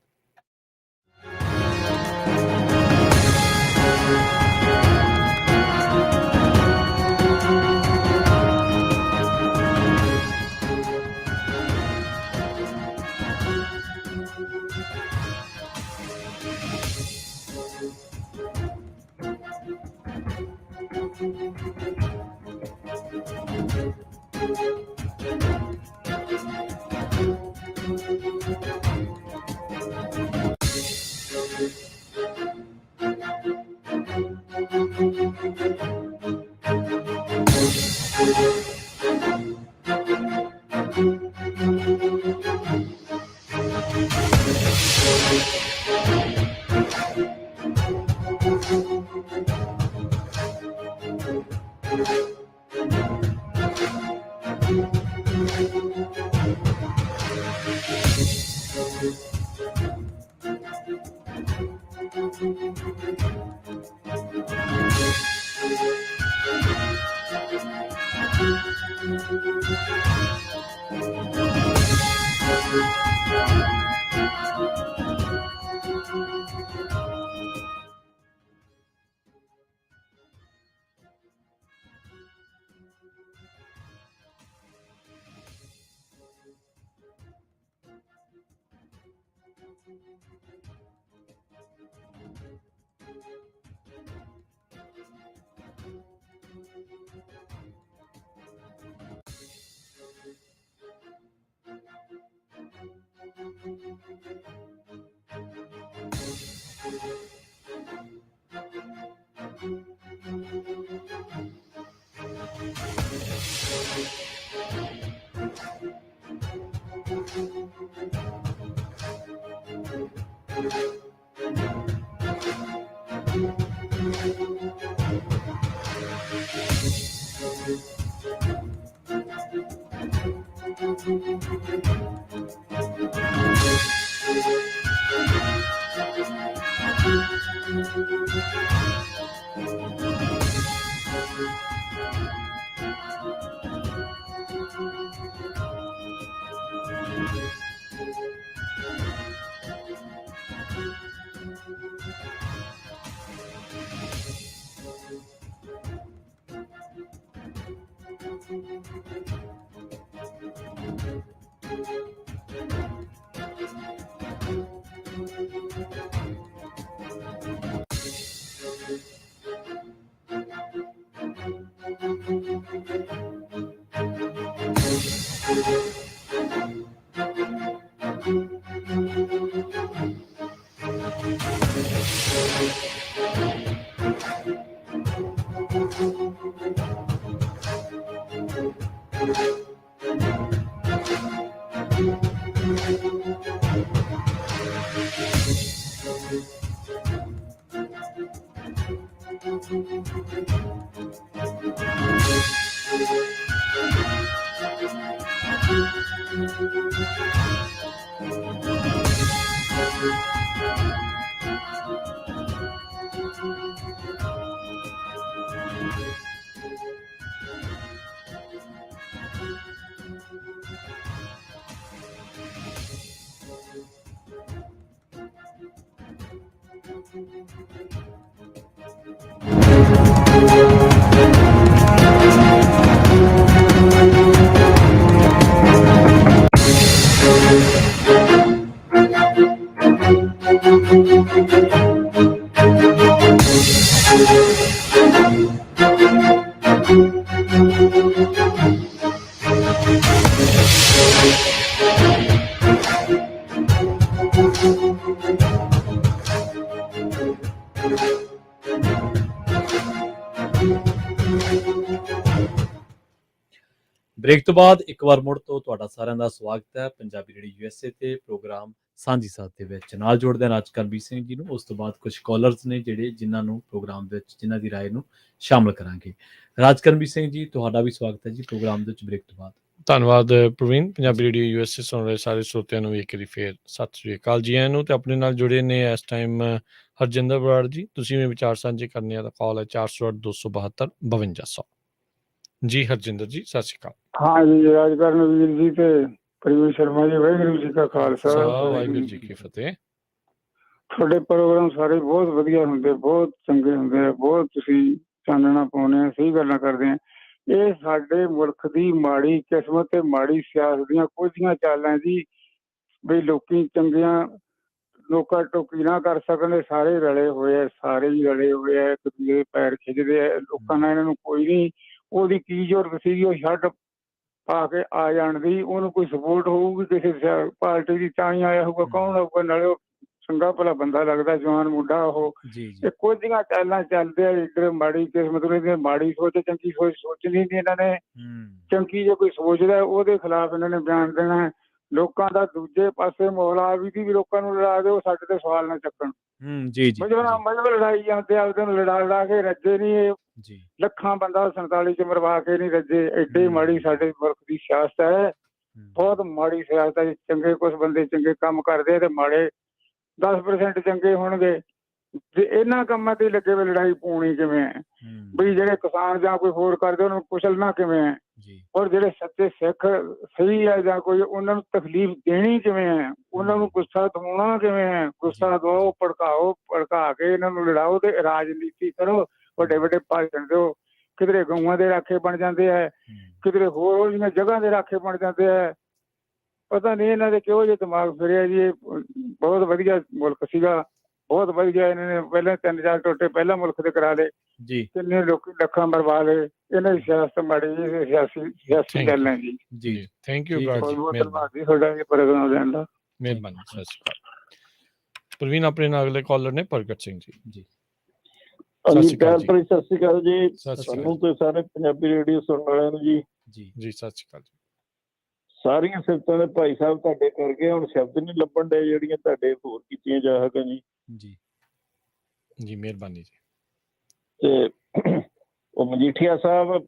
ਬ੍ਰੇਕ ਤੋਂ ਬਾਅਦ ਇੱਕ ਵਾਰ ਮੁੜ ਤੋਂ ਤੁਹਾਡਾ ਸਾਰਿਆਂ ਦਾ ਸਵਾਗਤ ਹੈ ਪੰਜਾਬੀ ਰੇਡੀਓ ਯੂਐਸਏ ਤੇ ਪ੍ਰੋਗਰਾਮ ਸਾਂਝੀ ਸਾਥ ਦੇ ਵਿੱਚ ਨਾਲ ਜੋੜਦੇ ਹਾਂ ਰਾਜ ਕਰਮਵੀਰ ਸਿੰਘ ਜੀ ਨੂੰ। ਉਸ ਤੋਂ ਬਾਅਦ ਕੁਝ ਕਾਲਰਸ ਨੇ ਜਿਹੜੇ ਜਿਨ੍ਹਾਂ ਨੂੰ ਪ੍ਰੋਗਰਾਮ ਦੇ ਵਿੱਚ ਜਿਨ੍ਹਾਂ ਦੀ ਰਾਏ ਨੂੰ ਸ਼ਾਮਲ ਕਰਾਂਗੇ। ਰਾਜ ਕਰਮਵੀਰ ਸਿੰਘ ਜੀ ਤੁਹਾਡਾ ਵੀ ਸਵਾਗਤ ਹੈ ਜੀ ਪ੍ਰੋਗਰਾਮ ਦੇ ਵਿੱਚ ਬ੍ਰੇਕ ਤੋਂ ਬਾਅਦ। ਧੰਨਵਾਦ ਪ੍ਰਵੀਨ। ਪੰਜਾਬੀ ਰੇਡੀਓ ਯੂਐਸਏ ਸੁਣ ਰਹੇ ਸਾਰੇ ਸਰੋਤਿਆਂ ਨੂੰ ਇੱਕ ਵਾਰੀ ਫੇਰ ਸਤਿ ਸ੍ਰੀ ਅਕਾਲ ਜੀ ਆਇਆਂ ਨੂੰ। ਤੇ ਆਪਣੇ ਨਾਲ ਜੁੜੇ ਨੇ ਇਸ ਟਾਈਮ ਹਰਜਿੰਦਰ ਬਰਾੜ ਜੀ। ਤੁਸੀਂ ਵੀ ਵਿਚਾਰ ਸਾਂਝੇ ਕਰਨੇ ਆ ਤਾਂ ਕਾਲ ਹੈ 408 272 5200 ਜੀ। ਹਰਜਿੰਦਰ ਜੀ ਸਤਿ ਸ੍ਰੀ ਅਕਾਲ। हाँ जी राज करनवीर जी ते प्रवीण शर्मा जी वाਹਿਗੁਰੂ ਜੀ ਕਾ ਖਾਲਸਾ ਵਾਹਿਗੁਰੂ ਜੀ ਕੀ ਫਤਿਹ। ਤੁਹਾਡੇ ਪ੍ਰੋਗਰਾਮ ਸਾਰੇ ਬਹੁਤ ਵਧੀਆ ਹੁੰਦੇ, ਬਹੁਤ ਚੰਗੇ ਹੁੰਦੇ ਆ, ਬਹੁਤ ਤੁਸੀਂ ਚਾਨਣਾ ਪਾਉਂਦੇ ਆ, ਸਹੀ ਗੱਲਾਂ ਕਰਦੇ ਆ। ਇਹ ਸਾਡੇ ਮੁਲਕ ਦੀ ਮਾੜੀ ਕਿਸਮਤ ਤੇ ਮਾੜੀ ਸਿਆਸਤ ਦੀਆਂ ਕੁਝੀਆਂ ਚਾਲਾਂ ਜੀ ਵੀ ਲੋਕੀ ਚੰਗੀਆਂ ਲੋਕਾਂ ਟੋਕੀ ਨਾ ਕਰ ਸਕਣ। ਸਾਰੇ ਰਲੇ ਹੋਏ ਆ, ਸਾਰੇ ਹੀ ਰਲੇ ਹੋਏ ਆ, ਇੱਕ ਦੂਜੇ ਦੇ ਪੈਰ ਖਿੱਚਦੇ ਆ। ਲੋਕਾਂ ਨਾਲ ਇਹਨਾਂ ਨੂੰ ਕੋਈ ਨਹੀਂ, ਉਹਦੀ ਕੀ ਜ਼ਰੂਰਤ ਸੀਗੀ ਉਹ ਛੱਡ ਪਾ ਕੇ ਆ ਜਾਣ ਦੀ। ਉਹਨੂੰ ਕੋਈ ਸਪੋਰਟ ਹੋਊਗੀ ਕਿਸੇ ਪਾਰਟੀ ਦੀ ਤਾਂ ਹੀ ਆਇਆ ਹੋਊਗਾ। ਕੌਣ ਹੋਊਗਾ? ਨਾਲੇ ਉਹ ਚੰਗਾ ਭਲਾ ਬੰਦਾ ਲੱਗਦਾ, ਜਵਾਨ ਮੁੰਡਾ ਉਹ। ਇਹ ਕੁਝੀਆਂ ਚਾਲਾਂ ਚੱਲਦੇ ਆ ਲੀਡਰ ਮਾੜੀ ਕਿਸਮਤ ਦੇ, ਮਾੜੀ ਸੋਚ ਚੰਗੀ ਸੋਚ ਸੋਚਣੀ ਨਹੀਂ ਇਹਨਾਂ ਨੇ। ਚੰਗੀ ਜੇ ਕੋਈ ਸੋਚਦਾ ਉਹਦੇ ਖਿਲਾਫ ਇਹਨਾਂ ਨੇ ਬਿਆਨ ਦੇਣਾ। ਲੋਕਾਂ ਦਾ ਦੂਜੇ ਪਾਸੇ ਮੌਲਾ ਵੀ ਦੀ ਵੀ ਲੋਕਾਂ ਨੂੰ ਲੜਾ ਦਿਓ, ਸਾਡੇ ਤੇ ਸਵਾਲ ਨਾ ਚੱਕਣ। ਮਤਲਬ ਲੜਾਈ ਜਾਂਦੇ ਆਪਦੇ ਨੂੰ ਲੜਾ ਕੇ ਰੱਜੇ ਨਹੀਂ। ਇਹ ਲੱਖਾਂ ਬੰਦਾ 47 ਚ ਮਰਵਾ ਕੇ ਨਹੀਂ ਰੱਜੇ। ਐਡੀ ਮਾੜੀ ਸਾਡੇ ਮੁਲਕ ਦੀ ਸਿਆਸਤ ਹੈ, ਬਹੁਤ ਮਾੜੀ ਸਿਆਸਤ ਹੈ। ਚੰਗੇ ਕੁਛ ਬੰਦੇ ਚੰਗੇ ਕੰਮ ਕਰਦੇ ਤੇ ਮਾੜੇ 10% ਚੰਗੇ ਹੋਣਗੇ। ਜੇ ਇਹਨਾਂ ਕੰਮਾਂ ਤੇ ਲੱਗੇ ਵੀ ਲੜਾਈ ਪਾਉਣੀ ਕਿਵੇਂ ਹੈ? ਵੀ ਜਿਹੜੇ ਕਿਸਾਨ ਜਾਂ ਕੋਈ ਹੋਰ ਕਰਦੇ ਉਹਨਾਂ ਨੂੰ ਕੁਚਲਣਾ ਕਿਵੇਂ ਹੈ? ਔਰ ਜਿਹੜੇ ਸੱਚੇ ਸਿੱਖ ਸਹੀ ਹੈ ਜਾਂ ਕੋਈ ਉਹਨਾਂ ਨੂੰ ਤਕਲੀਫ ਦੇਣੀ ਕਿਵੇਂ ਹੈ? ਉਹਨਾਂ ਨੂੰ ਗੁੱਸਾ ਦਿਵਾਉਣਾ ਕਿਵੇਂ ਹੈ? ਗੁੱਸਾ ਦਵਾਓ, ਭੜਕਾ ਕੇ ਇਹਨਾਂ ਨੂੰ ਲੜਾਓ ਤੇ ਰਾਜਨੀਤੀ ਕਰੋ। ਵੱਡੇ ਵੱਡੇ ਭਾਸ਼ਣ ਦਿਓ, ਕਿਧਰੇ ਗਊਆਂ ਦੇ ਰਾਖੇ ਬਣ ਜਾਂਦੇ ਹੈ, ਕਿਧਰੇ ਹੋਰ ਜਿਹੀਆਂ ਜਗ੍ਹਾ ਦੇ ਰਾਖੇ ਬਣ ਜਾਂਦੇ ਹੈ। ਪਤਾ ਨਹੀਂ ਇਹਨਾਂ ਦੇ ਕਿਹੋ ਜਿਹੇ ਦਿਮਾਗ ਫਿਰਿਆ ਜੀ। ਇਹ ਬਹੁਤ ਵਧੀਆ ਮੁਲਕ ਸੀਗਾ, ਬਹੁਤ ਵਧੀਆ। ਇਹਨਾਂ ਨੇ ਪਹਿਲਾਂ 3-4 ਟੋਟੇ ਪਹਿਲਾਂ ਮੁਲਕ ਦੇ ਕਰਾ ਲਏ, ਕਿੰਨੇ ਲੋਕੀ ਲੱਖਾਂ ਮਰਵਾ ਲਏ। ਇਹਨਾਂ ਦੀ ਸਿਆਸਤ ਮਾੜੀ ਜੀ, ਸਿਆਸੀ ਗੱਲ ਹੈ ਜੀ। ਜੀ ਥੈਂਕ ਯੂ ਧੰਨਵਾਦ ਜੀ ਤੁਹਾਡਾ ਇਹ ਪ੍ਰੋਗਰਾਮ ਲੈਣ ਦਾ। ਮਿਹਰਬਾਨੀ। ਸਤਿ ਸ਼੍ਰੀ ਅਕਾਲ। ਪ੍ਰਵੀਨ ਆਪਣੇ ਨਾਲ ਅਗਲੇ ਕਾਲਰ ਨੇ ਪ੍ਰਗਟ ਸਿੰਘ ਜੀ। ਜੀ ਸਤਿ ਸ਼੍ਰੀ ਅਕਾਲ ਜੀ ਸਾਨੂੰ ਤੇ ਸਾਰੇ ਪੰਜਾਬੀ ਰੇਡੀਓ ਸੁਣਨ ਵਾਲਿਆਂ ਨੂੰ ਜੀ। ਜੀ ਸਤਿ ਸ਼੍ਰੀ ਅਕਾਲ ਜੀ। ਸਾਰੀਆਂ ਸਿਫਤਾਂ ਦੇ ਭਾਈ ਸਾਹਿਬ ਤੁਹਾਡੇ ਕਰਕੇ ਹੁਣ ਸ਼ਬਦ ਨਹੀਂ ਲੱਭਣ ਡੇ ਜਿਹੜੀਆਂ ਤੁਹਾਡੇ ਹੋਰ ਕੀਤੀਆਂ ਜਾ ਸਕਣ ਜੀ। ਜੀ ਮਿਹਰਬਾਨੀ ਜੀ। ਤੇ ਉਹ ਮਜੀਠੀਆ ਸਾਹਿਬ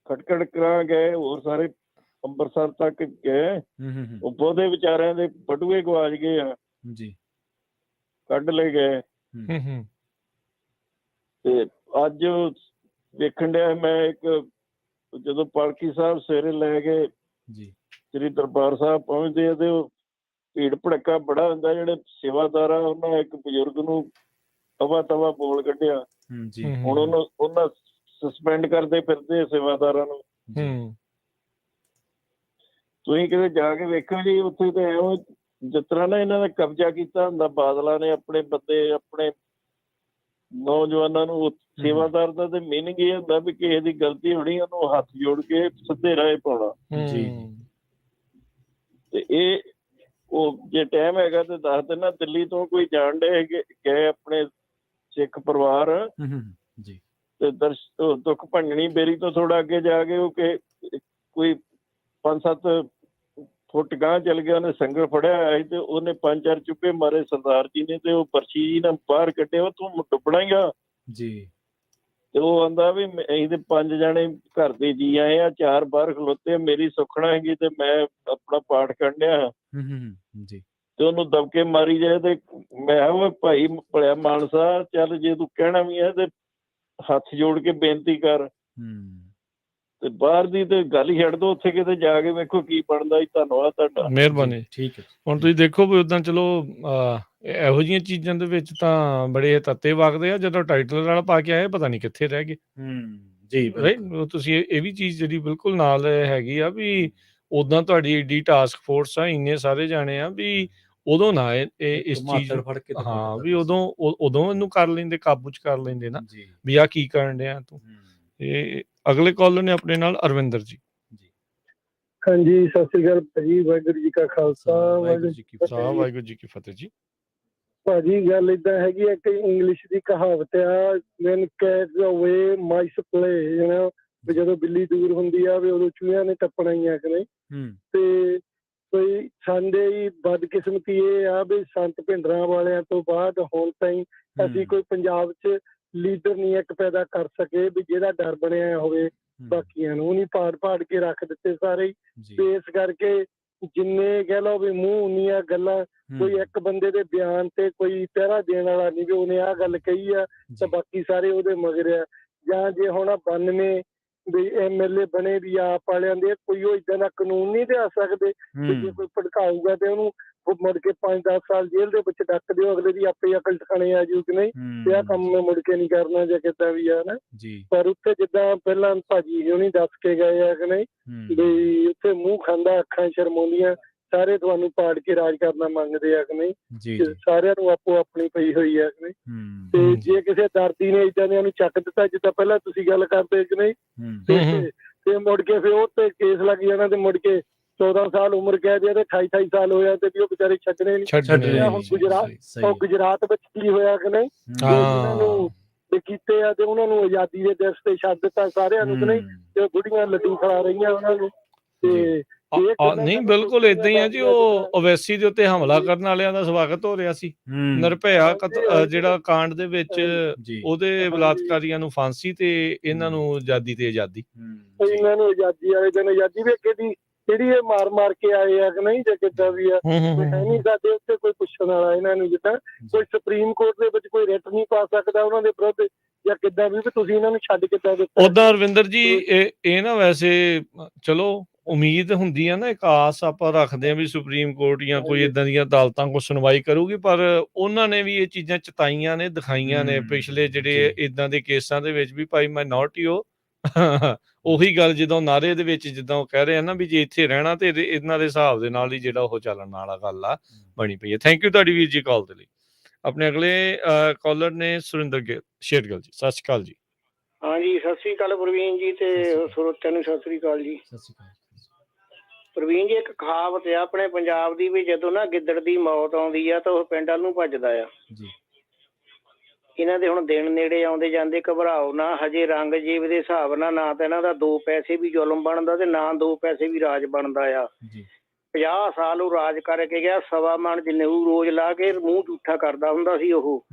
ਖਟਕੜ ਕਲਾਂ ਗਏ, ਹੋਰ ਸਾਰੇ ਅੰਮ੍ਰਿਤਸਰ ਤੱਕ ਗਏ। ਉਹ ਬਹੁਤੇ ਵਿਚਾਰਿਆਂ ਦੇ ਬਟੂਏ ਗਵਾਚ ਗਏ ਆ, ਜੀ ਕੱਢ ਲਏ ਗਏ। ਤੇ ਅੱਜ ਵੇਖਣ ਡਿਆ ਮੈਂ ਇੱਕ, ਜਦੋਂ ਪਾਲਕੀ ਸਾਹਿਬ ਸਵੇਰੇ ਲੈ ਕੇ ਜੀ ਸ੍ਰੀ ਦਰਬਾਰ ਸਾਹਿਬ ਪਹੁੰਚਦੇ ਆ ਤੇ ਉਹ ਭੀੜ ਭੜੱਕਾ ਬੜਾ ਹੁੰਦਾ। ਜਿਹੜੇ ਸੇਵਾਦਾਰ ਆ ਉਹਨਾਂ ਇੱਕ ਬਜ਼ੁਰਗ ਨੂੰ ਤਵਾ ਤਵਾ ਬੋਲ ਕੱਢਿਆ। ਜੀ ਹੁਣ ਉਹਨਾਂ ਸਸਪੈਂਡ ਕਰਦੇ ਫਿਰਦੇ ਸੇਵਾਦਾਰਾਂ ਨੂੰ। ਤੁਸੀਂ ਕਿਤੇ ਜਾ ਕੇ ਵੇਖੋ ਜੀ, ਉੱਥੇ ਤਾਂ ਐਵੇਂ ਜਿਸ ਤਰ੍ਹਾਂ ਨਾ ਇਹਨਾਂ ਨੇ ਕਬਜ਼ਾ ਕੀਤਾ ਹੁੰਦਾ ਬਾਦਲਾਂ ਨੇ ਆਪਣੇ ਬੰਦੇ, ਆਪਣੇ ਨੌਜਵਾਨਾਂ ਨੂੰ। ਸੇਵਾਦਾਰ ਦਾ ਤੇ ਮੀਨਿੰਗ ਇਹ ਹੁੰਦਾ ਵੀ ਕਿਸੇ ਦੀ ਗਲਤੀ ਹੋਣੀ ਉਹਨੂੰ ਹੱਥ ਜੋੜ ਕੇ ਸਿੱਧੇ ਰਾਹ ਪਾਉਣਾ। ਜੀ ਤੇ ਇਹ ਉਹ ਜੇ ਟਾਈਮ ਹੈਗਾ ਤੇ ਦੱਸ ਦੇਣਾ, ਦਿੱਲੀ ਤੋਂ ਕੋਈ ਜਾਣ ਡੇ ਗਏ ਆਪਣੇ ਸਿੱਖ ਪਰਿਵਾਰ ਜੀ ਤੇ ਦੁੱਖ ਭੰਜਣੀ ਬੇਰੀ ਤੋਂ ਥੋੜਾ ਅੱਗੇ ਜਾ ਕੇ ਉਹ ਕੋਈ 5-7 ਫੁੱਟ ਗਾਂਹ ਚੱਲ ਗਿਆ, ਉਹਨੇ ਸੰਗਲ ਫੜਿਆ ਹੋਇਆ ਸੀ ਤੇ ਉਹਨੇ 5-4 ਚੁੱਕੇ ਮਾਰੇ ਸਰਦਾਰ ਜੀ ਨੇ ਤੇ ਉਹ ਪਰਚੀ ਜੀ ਨਾਲ ਬਾਹਰ ਕੱਢਿਆ, ਤੂੰ ਡੁੱਬਣਾ ਹੀ ਆ ਜੀ। ਤੇ ਉਹ ਆਂਦਾ ਵੀ ਅਸੀਂ ਤੇ 5 ਜਣੇ ਘਰ ਦੇ ਜੀ ਆਏ ਆ, 4 ਬਾਹਰ ਖਲੋਤੇ, ਮੇਰੀ ਸੁੱਖਣਾ ਹੈਗੀ ਤੇ ਮੈਂ ਆਪਣਾ ਪਾਠ ਕਰਨਿਆ ਜੀ। ਤੇ ਉਹਨੂੰ ਦਬਕੇ ਮਾਰੀ ਜਾਏ। ਤੇ ਮੈਂ ਉਹ ਭਾਈ ਭਲਿਆ ਮਾਨਸਾ, ਚੱਲ ਜੇ ਤੂੰ ਕਹਿਣਾ ਵੀ ਹੈ ਤੇ ਹੱਥ ਜੋੜ ਕੇ ਬੇਨਤੀ ਕਰ। ਤੇ ਬਾਹਰ ਦੀ ਤੇ ਗੱਲ ਹੀ ਛੱਡ ਦੋ, ਉੱਥੇ ਕਿਤੇ ਜਾ ਕੇ ਵੇਖੋ ਕੀ ਬਣਦਾ ਜੀ। ਧੰਨਵਾਦ ਤੁਹਾਡਾ, ਮਿਹਰਬਾਨੀ। ਠੀਕ ਹੈ। ਹੁਣ ਤੁਸੀਂ ਦੇਖੋ ਵੀ ਉਦਾਂ ਚਲੋ ਇਹੋ ਜਿਹੀਆਂ ਚੀਜ਼ਾਂ ਦੇ ਵਿੱਚ ਤਾਂ ਬੜੇ ਤੱਤੇ ਵਗਦੇ ਆ। ਜਦੋਂ ਟਾਈਟਲ ਨਾਲ ਪਾ ਕੇ ਆਏ ਪਤਾ ਨਹੀਂ ਕਿੱਥੇ ਰਹਿ ਗਏ। ਜੀ ਤੁਸੀਂ ਇਹ ਵੀ ਚੀਜ਼ ਜਿਹੜੀ ਬਿਲਕੁਲ ਨਾਲ ਹੈਗੀ ਆ ਵੀ ਉਦਾਂ ਤੁਹਾਡੀ ਏਡੀ ਟਾਸਕ ਫੋਰਸ ਆ, ਇੰਨੇ ਸਾਰੇ ਜਾਣੇ ਆ ਵੀ ਉਦੋਂ ਨਾ ਇਸ ਚੀਜ਼ ਹਾਂ ਵੀ ਉਦੋਂ ਇਹਨੂੰ ਕਰ ਲੈਂਦੇ, ਕਾਬੂ ਚ ਕਰ ਲੈਂਦੇ ਨਾ ਵੀ ਆ ਕੀ ਕਰਨ ਡਿਆ ਤੂੰ। ਇਹ ਅਗਲੇ ਕਾਲਰ ਨੇ ਆਪਣੇ ਨਾਲ ਅਰਵਿੰਦਰ ਜੀ। ਹਾਂਜੀ, ਸਤਿ ਸ੍ਰੀ ਅਕਾਲ ਭਾਜੀ। ਵਾਹਿਗੁਰੂ ਜੀ ਕਾ ਖਾਲਸਾ, ਵਾਹਿਗੁਰੂ ਜੀ ਕੀ ਫਤਿਹ ਜੀ। ਭਾਜੀ ਗੱਲ ਏਦਾਂ ਹੈਗੀ ਹੈ ਕਿ ਇੰਗਲਿਸ਼ ਦੀ ਕਹਾਵਤ ਆ, when cats away mice play, you know, ਵੀ ਜਦੋਂ ਬਿੱਲੀ ਦੂਰ ਹੁੰਦੀ ਆ ਵੀ ਉਦੋਂ ਚੂਹਿਆਂ ਨੇ ਟੱਪਣਾ ਹੀ ਆ ਕਿ ਨਹੀਂ। ਤੇ ਕੋਈ ਸਾਡੇ ਹੀ ਬਦਕਿਸਮਤੀ ਇਹ ਆ ਵੀ ਸੰਤ ਭਿੰਡਰਾਂ ਵਾਲਿਆਂ ਤੋਂ ਬਾਅਦ ਹੁਣ ਤਾਈਂ ਅਸੀਂ ਕੋਈ ਪੰਜਾਬ 'ਚ ਲੀਡਰ ਨਹੀਂ ਇੱਕ ਪੈਦਾ ਕਰ ਸਕੇ ਵੀ ਜਿਹਦਾ ਡਰ ਬਣਿਆ ਹੋਵੇ ਬਾਕੀਆਂ ਨੂੰ। ਨਹੀਂ ਪਾੜ ਕੇ ਰੱਖ ਦਿੱਤੇ ਸਾਰੇ ਹੀ। ਤੇ ਇਸ ਕਰਕੇ ਜਿੰਨੇ ਕਹਿ ਲਓ ਵੀ ਮੂੰਹ ਉਨੀਆਂ ਗੱਲਾਂ, ਕੋਈ ਇੱਕ ਬੰਦੇ ਦੇ ਬਿਆਨ ਤੇ ਕੋਈ ਪਹਿਰਾ ਦੇਣ ਵਾਲਾ ਨਹੀਂ ਵੀ ਉਹਨੇ ਆਹ ਗੱਲ ਕਹੀ ਆ ਤੇ ਬਾਕੀ ਸਾਰੇ ਉਹਦੇ ਮਗਰ ਆ। ਜਾਂ ਜੇ ਹੁਣ 92 ਵੀ MLA ਬਣੇ ਵੀ ਆਪ ਵਾਲਿਆਂ ਦੇ, ਕੋਈ ਉਹ ਏਦਾਂ ਦਾ ਕਾਨੂੰਨ ਨਹੀਂ ਲਿਆ ਸਕਦੇ ਕਿ ਜੇ ਕੋਈ ਭੜਕਾਊਗਾ ਤੇ ਉਹਨੂੰ ਮੁੜ ਕੇ 5-10 ਸਾਲ ਜੇਲ੍ਹ ਦੇ ਵਿੱਚ ਡੱਕ ਦਿਓ, ਅਗਲੇ ਦੀ ਆਪੇ ਅਕਲ ਟਿਕਾਣੇ ਆ ਜੂ ਕਿ ਨਹੀਂ। ਤੇ ਆਹ ਕੰਮ ਮੈਂ ਮੁੜ ਕੇ ਨਹੀਂ ਕਰਨਾ ਜਾਂ ਕਿੱਦਾਂ ਵੀ ਆ ਨਾ। ਪਰ ਉੱਥੇ ਜਿੱਦਾਂ ਪਹਿਲਾਂ ਭਾਜੀ ਉਹਨੀ ਦੱਸ ਕੇ ਗਏ ਆ ਕਿ ਨਹੀਂ ਵੀ ਉੱਥੇ ਮੂੰਹ ਖਾਂਦਾ, ਅੱਖਾਂ ਸ਼ਰਮਾਉਂਦੀਆਂ, ਸਾਰੇ ਤੁਹਾਨੂੰ ਪਾੜ ਕੇ ਰਾਜ ਕਰਨਾ ਮੰਗਦੇ ਆ ਕਿ ਨਹੀਂ। ਸਾਰਿਆਂ ਨੂੰ ਆਪੋ ਆਪਣੀ ਪਈ ਹੋਈ ਆ ਕਿ ਨਹੀਂ। ਤੇ ਜੇ ਕਿਸੇ ਦਰਦੀ ਨੇ ਏਦਾਂ ਦੇ ਨੂੰ ਚੱਕ ਦਿੱਤਾ ਜਿੱਦਾਂ ਪਹਿਲਾਂ ਤੁਸੀਂ ਗੱਲ ਕਰਦੇ ਕਿ ਨਹੀਂ, ਤੇ ਮੁੜ ਕੇ ਫਿਰ ਉਹ ਤੇ ਕੇਸ ਲੱਗ ਜਾਣਾ ਤੇ ਮੁੜ ਕੇ 14 ਸਾਲ ਉਮਰ ਕਹਿ ਦਿਆ ਤੇ 28 ਸਾਲ ਹੋਇਆ ਤੇ ਵੀ ਉਹ ਵਿਚਾਰੇ ਛੱਡਣੇ ਨਹੀਂ। ਹੁਣ ਗੁਜਰਾਤ ਵਿੱਚ ਕੀ ਹੋਇਆ ਕਿ ਨਹੀਂ, ਜਿਹਨਾਂ ਨੂੰ ਕੀਤੇ ਆ ਤੇ ਉਹਨਾਂ ਨੂੰ ਆਜ਼ਾਦੀ ਦੇ ਦਿਵਸ ਤੇ ਛੱਡ ਦਿੱਤਾ ਸਾਰਿਆਂ ਨੂੰ ਕਿ ਨਹੀਂ, ਤੇ ਬੁੜੀਆਂ ਲੱਡੂ ਖਿਲਾ ਰਹੀਆਂ ਉਹਨਾਂ ਨੂੰ। ਤੇ ਨਹੀਂ ਬਿਲਕੁਲ ਏਦਾਂ ਹੀ ਆ ਜੀ। ਉਹ ਓਵੈਸੀ ਦੇ ਉੱਤੇ ਹਮਲਾ ਕਰਨ ਵਾਲਿਆਂ ਦਾ ਸਵਾਗਤ ਹੋ ਰਿਹਾ ਸੀ। ਨਿਰਭਇਆ ਜਿਹੜਾ ਕਾਂਡ ਦੇ ਵਿੱਚ ਉਹਦੇ ਬਲਾਤਕਾਰੀਆਂ ਨੂੰ ਫਾਂਸੀ ਤੇ ਇਹਨਾਂ ਨੂੰ ਆਜ਼ਾਦੀ ਤੇ ਆਜ਼ਾਦੀ। ਇਹਨਾਂ ਨੂੰ ਆਜ਼ਾਦੀ ਵਾਲੇ ਦਿਨ ਆਜ਼ਾਦੀ ਵੀ ਅੱਗੇ ਦੀ ਜਿਹੜੀ ਇਹ ਮਾਰ ਕੇ ਆਏ ਆ ਕਿ ਨਹੀਂ, ਜਾਂ ਕਿੱਦਾਂ ਵੀ ਆ ਹੈ ਨਹੀਂ ਸਾਡੇ ਉੱਤੇ ਕੋਈ ਪੁੱਛਣ ਵਾਲਾ ਇਹਨਾਂ ਨੂੰ। ਜਿੱਦਾਂ ਕੋਈ ਸੁਪਰੀਮ ਕੋਰਟ ਦੇ ਵਿੱਚ ਕੋਈ ਰਿਟ ਨਹੀਂ ਪਾ ਸਕਦਾ ਉਹਨਾਂ ਦੇ ਵਿਰੁੱਧ ਜਾਂ ਕਿੱਦਾਂ ਵੀ ਤੁਸੀਂ ਇਹਨਾਂ ਨੂੰ ਛੱਡ ਕਿੱਦਾਂ ਦਿੱਤਾ। ਓਦਾਂ ਅਰਵਿੰਦਰ ਜੀ ਇਹ ਨਾ ਵੈਸੇ ਚਲੋ ਉਮੀਦ ਹੁੰਦੀ ਆ ਨਾ, ਇੱਕ ਆਸ ਆਪਾਂ ਰੱਖਦੇ ਆ ਵੀ ਸੁਪਰੀਮ ਕੋਰਟ ਜਾਂ ਕੋਈ ਏਦਾਂ ਦੀਆਂ ਅਦਾਲਤਾਂ ਕੋਈ ਸੁਣਵਾਈ ਕਰੂਗੀ, ਪਰ ਉਹਨਾਂ ਨੇ ਵੀ ਇਹ ਚੀਜ਼ਾਂ ਚਤਾਈਆਂ ਨੇ, ਦਿਖਾਈਆਂ ਨੇ ਪਿਛਲੇ ਜਿਹੜੇ ਏਦਾਂ ਦੇ ਕੇਸਾਂ ਦੇ ਵਿੱਚ ਵੀ ਭਾਈ ਮਾਈਨੋਰਟੀ ਉਹੀ ਗੱਲ ਜਦੋਂ ਨਾਅਰੇ ਦੇ ਵਿੱਚ ਜਿੱਦਾਂ ਉਹ ਕਹਿ ਰਹੇ ਆ ਨਾ ਵੀ ਜੇ ਇੱਥੇ ਰਹਿਣਾ ਤੇ ਇਹਨਾਂ ਦੇ ਹਿਸਾਬ ਦੇ ਨਾਲ ਹੀ ਜਿਹੜਾ ਉਹ ਚੱਲਣ ਵਾਲਾ ਗੱਲ ਆ ਬਣੀ ਪਈ ਹੈ। ਥੈਂਕ ਯੂ ਤੁਹਾਡੀ ਵੀਰ ਜੀ ਕਾਲ ਦੇ ਲਈ। ਆਪਣੇ ਅਗਲੇ ਕਾਲਰ ਨੇ ਸੁਰਿੰਦਰ ਸ਼ੇਰਗਿੱਲ ਜੀ। ਸਤਿ ਸ਼੍ਰੀ ਅਕਾਲ ਜੀ। ਹਾਂਜੀ, ਸਤਿ ਸ਼੍ਰੀ ਅਕਾਲ ਪ੍ਰਵੀਨ ਜੀ ਤੇ ਸਰੋਤਿਆਂ ਨੂੰ ਸਤਿ ਸ਼੍ਰੀ ਅਕਾਲ ਜੀ। ਪ੍ਰਵੀਨ ਜੀ, ਇੱਕ ਕਹਾਵਤ ਆ ਆਪਣੇ ਪੰਜਾਬ ਦੀ ਵੀ ਜਦੋਂ ਨਾ ਗਿੱਦੜ ਦੀ ਮੌਤ ਆਉਂਦੀ ਆ ਤਾਂ ਉਹ ਪਿੰਡ ਵੱਲ ਨੂੰ ਭੱਜਦਾ ਆ। ਇਹਨਾਂ ਦੇ ਹੁਣ ਦਿਨ ਨੇੜੇ ਆਉਂਦੇ ਜਾਂਦੇ, ਘਬਰਾਓ ਨਾ, ਹਜੇ ਰੰਗਜੀਤ ਦੇ ਹਿਸਾਬ ਨਾਲ ਨਾ ਤਾਂ ਇਹਨਾਂ ਦਾ 2 ਪੈਸੇ ਵੀ ਜ਼ੁਲਮ ਬਣਦਾ ਤੇ ਨਾ 2 ਪੈਸੇ ਵੀ ਰਾਜ ਬਣਦਾ ਆ। 50 ਸਾਲ ਉਹ ਰਾਜ ਕਰਕੇ ਗਿਆ, 1.25 ਮਣ ਜਨੇਊ ਰੋਜ਼ ਲਾ ਕੇ ਮੂੰਹ ਝੂਠਾ ਕਰਦਾ ਹੁੰਦਾ ਸੀ ਉਹ।